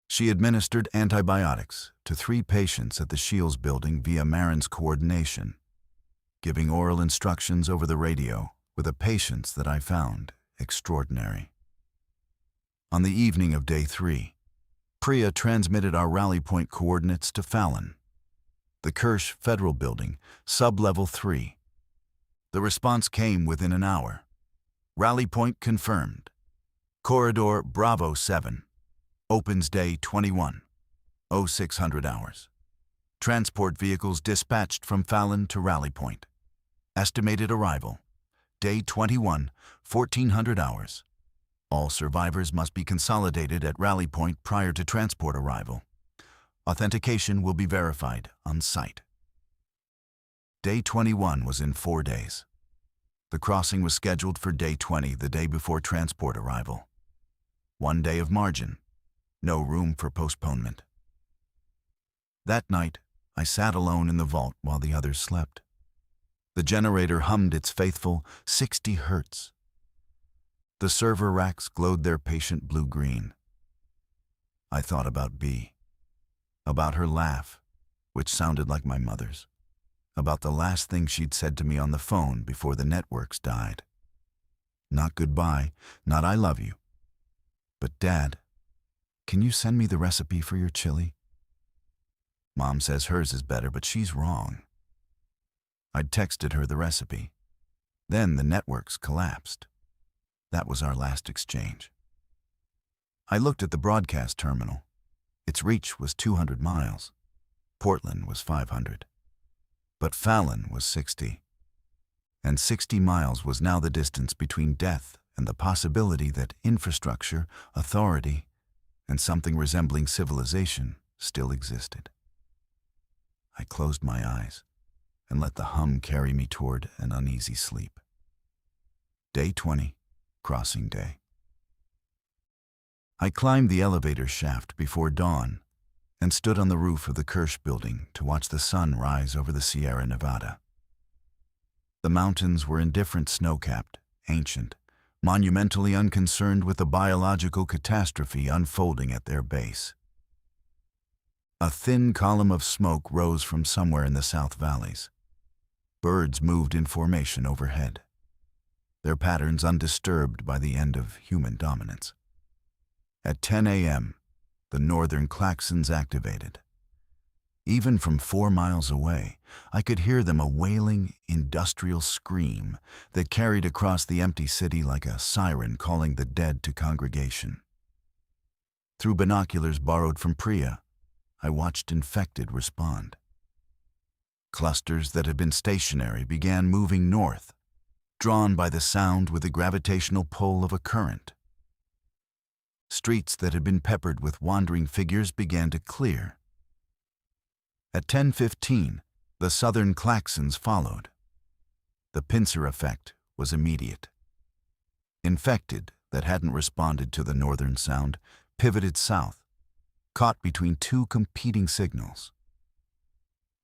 Speaker 1: She administered antibiotics to 3 patients at the Shields building via Marin's coordination, giving oral instructions over the radio with a patience that I found extraordinary. On the evening of day 3, Priya transmitted our rally point coordinates to Fallon, the Kirsch Federal Building, sub-level 3. The response came within an hour. Rally point confirmed. Corridor Bravo 7. Opens day 21. 0600 hours. Transport vehicles dispatched from Fallon to rally point. Estimated arrival. Day 21, 1400 hours. All survivors must be consolidated at rally point prior to transport arrival. Authentication will be verified on site. Day 21 was in 4 days. The crossing was scheduled for day 20, the day before transport arrival. 1 day of margin. No room for postponement. That night, I sat alone in the vault while the others slept. The generator hummed its faithful 60 hertz. The server racks glowed their patient blue-green. I thought about Bea. About her laugh, which sounded like my mother's. About the last thing she'd said to me on the phone before the networks died. Not goodbye, not I love you. But Dad, can you send me the recipe for your chili? Mom says hers is better, but she's wrong. I'd texted her the recipe. Then the networks collapsed. That was our last exchange. I looked at the broadcast terminal. Its reach was 200 miles. Portland was 500. But Fallon was 60. And 60 miles was now the distance between death and the possibility that infrastructure, authority, and something resembling civilization still existed. I closed my eyes and let the hum carry me toward an uneasy sleep. Day 20, crossing day. I climbed the elevator shaft before dawn and stood on the roof of the Kirsch building to watch the sun rise over the Sierra Nevada. The mountains were indifferent, snow-capped, ancient, monumentally unconcerned with the biological catastrophe unfolding at their base. A thin column of smoke rose from somewhere in the South Valleys. Birds moved in formation overhead, their patterns undisturbed by the end of human dominance. At 10 a.m., the northern klaxons activated. Even from 4 miles away, I could hear them, a wailing, industrial scream that carried across the empty city like a siren calling the dead to congregation. Through binoculars borrowed from Priya, I watched infected respond. Clusters that had been stationary began moving north, drawn by the sound with the gravitational pull of a current. Streets that had been peppered with wandering figures began to clear. At 10:15, the southern klaxons followed. The pincer effect was immediate. Infected that hadn't responded to the northern sound pivoted south, caught between two competing signals.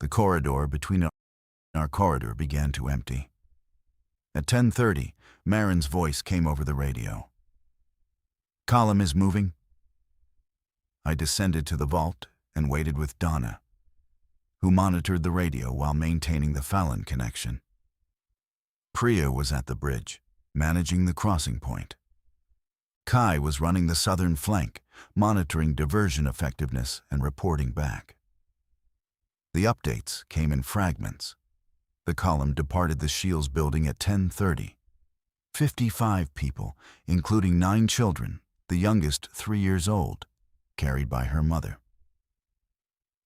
Speaker 1: The corridor between our corridor began to empty. At 10:30, Marin's voice came over the radio. "Column is moving." I descended to the vault and waited with Donna, who monitored the radio while maintaining the Fallon connection. Priya was at the bridge, managing the crossing point. Kai was running the southern flank, monitoring diversion effectiveness and reporting back. The updates came in fragments. The column departed the Shields building at 10:30. 55 people, including 9 children, the youngest 3 years old, carried by her mother.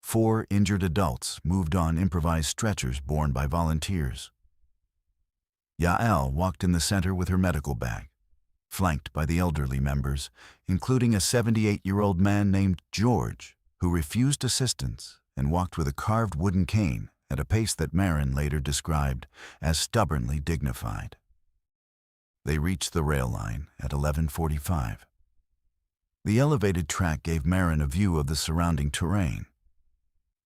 Speaker 1: 4 injured adults moved on improvised stretchers borne by volunteers. Yael walked in the center with her medical bag, flanked by the elderly members, including a 78-year-old man named George, who refused assistance and walked with a carved wooden cane at a pace that Marin later described as stubbornly dignified. They reached the rail line at 11:45. The elevated track gave Marin a view of the surrounding terrain,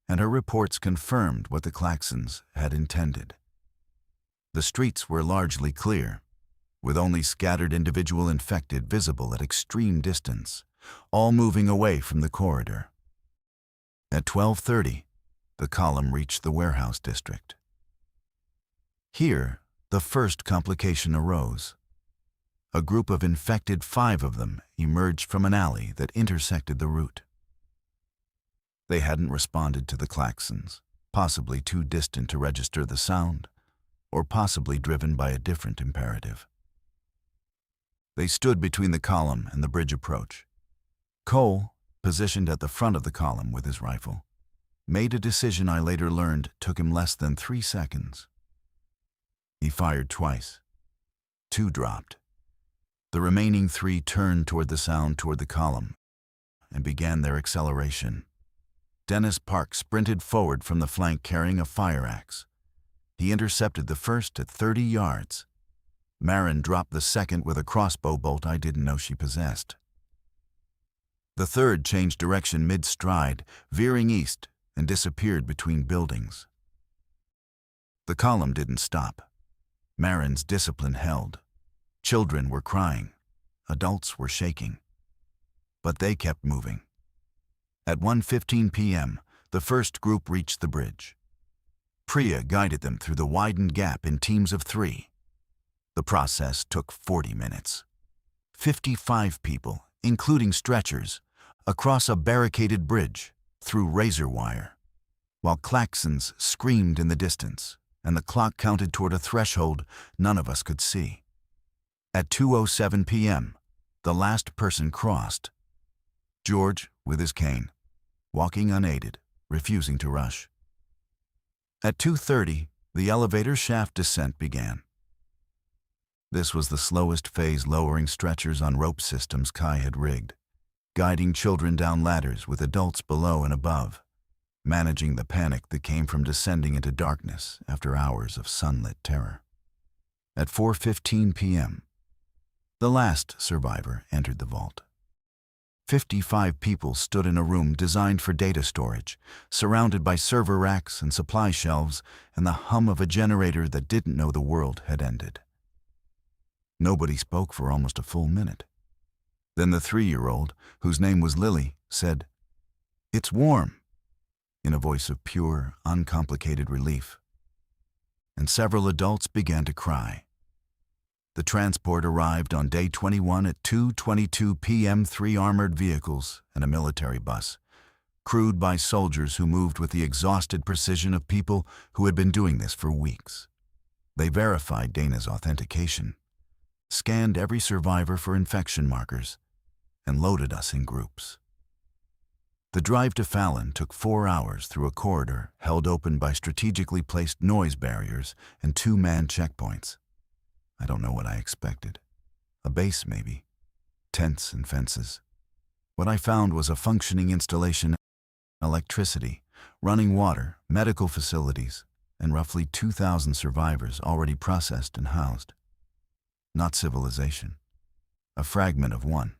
Speaker 1: and her reports confirmed what the klaxons had intended. The streets were largely clear, with only scattered individual infected visible at extreme distance, all moving away from the corridor. At 12:30, the column reached the warehouse district. Here, the first complication arose. A group of infected, 5 of them, emerged from an alley that intersected the route. They hadn't responded to the klaxons, possibly too distant to register the sound, or possibly driven by a different imperative. They stood between the column and the bridge approach. Cole, positioned at the front of the column with his rifle, made a decision I later learned took him less than 3 seconds. He fired twice. 2 dropped. The remaining 3 turned toward the sound toward the column and began their acceleration. Dennis Park sprinted forward from the flank carrying a fire axe. He intercepted the first at 30 yards. Marin dropped the second with a crossbow bolt I didn't know she possessed. The third changed direction mid-stride, veering east, and disappeared between buildings. The column didn't stop. Marin's discipline held. Children were crying. Adults were shaking. But they kept moving. At 1:15 p.m., the first group reached the bridge. Priya guided them through the widened gap in teams of 3. The process took 40 minutes. 55 people, including stretchers, across a barricaded bridge, through razor wire, while klaxons screamed in the distance, and the clock counted toward a threshold none of us could see. At 2:07 p.m., the last person crossed. George, with his cane, walking unaided, refusing to rush. At 2:30, the elevator shaft descent began. This was the slowest phase, lowering stretchers on rope systems Kai had rigged, guiding children down ladders with adults below and above, managing the panic that came from descending into darkness after hours of sunlit terror. At 4:15 p.m., the last survivor entered the vault. 55 people stood in a room designed for data storage, surrounded by server racks and supply shelves and the hum of a generator that didn't know the world had ended. Nobody spoke for almost a full minute. Then the 3-year-old, whose name was Lily, said, "It's warm," in a voice of pure, uncomplicated relief. And several adults began to cry. The transport arrived on day 21 at 2:22 p.m. 3 armored vehicles and a military bus, crewed by soldiers who moved with the exhausted precision of people who had been doing this for weeks. They verified Dana's authentication, scanned every survivor for infection markers, and loaded us in groups. The drive to Fallon took 4 hours through a corridor held open by strategically placed noise barriers and 2-man checkpoints. I don't know what I expected. A base, maybe. Tents and fences. What I found was a functioning installation, electricity, running water, medical facilities, and roughly 2,000 survivors already processed and housed. Not civilization. A fragment of one.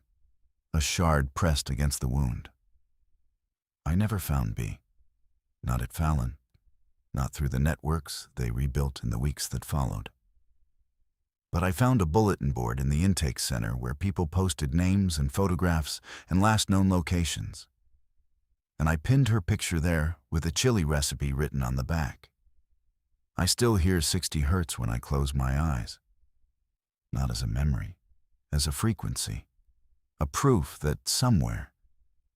Speaker 1: A shard pressed against the wound. I never found B. Not at Fallon. Not through the networks they rebuilt in the weeks that followed. But I found a bulletin board in the intake center where people posted names and photographs and last known locations. And I pinned her picture there with a chili recipe written on the back. I still hear 60 hertz when I close my eyes. Not as a memory, as a frequency. A proof that somewhere,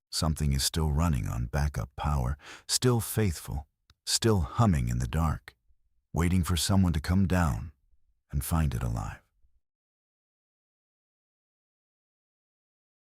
Speaker 1: something is still running on backup power, still faithful, still humming in the dark, waiting for someone to come down and find it alive.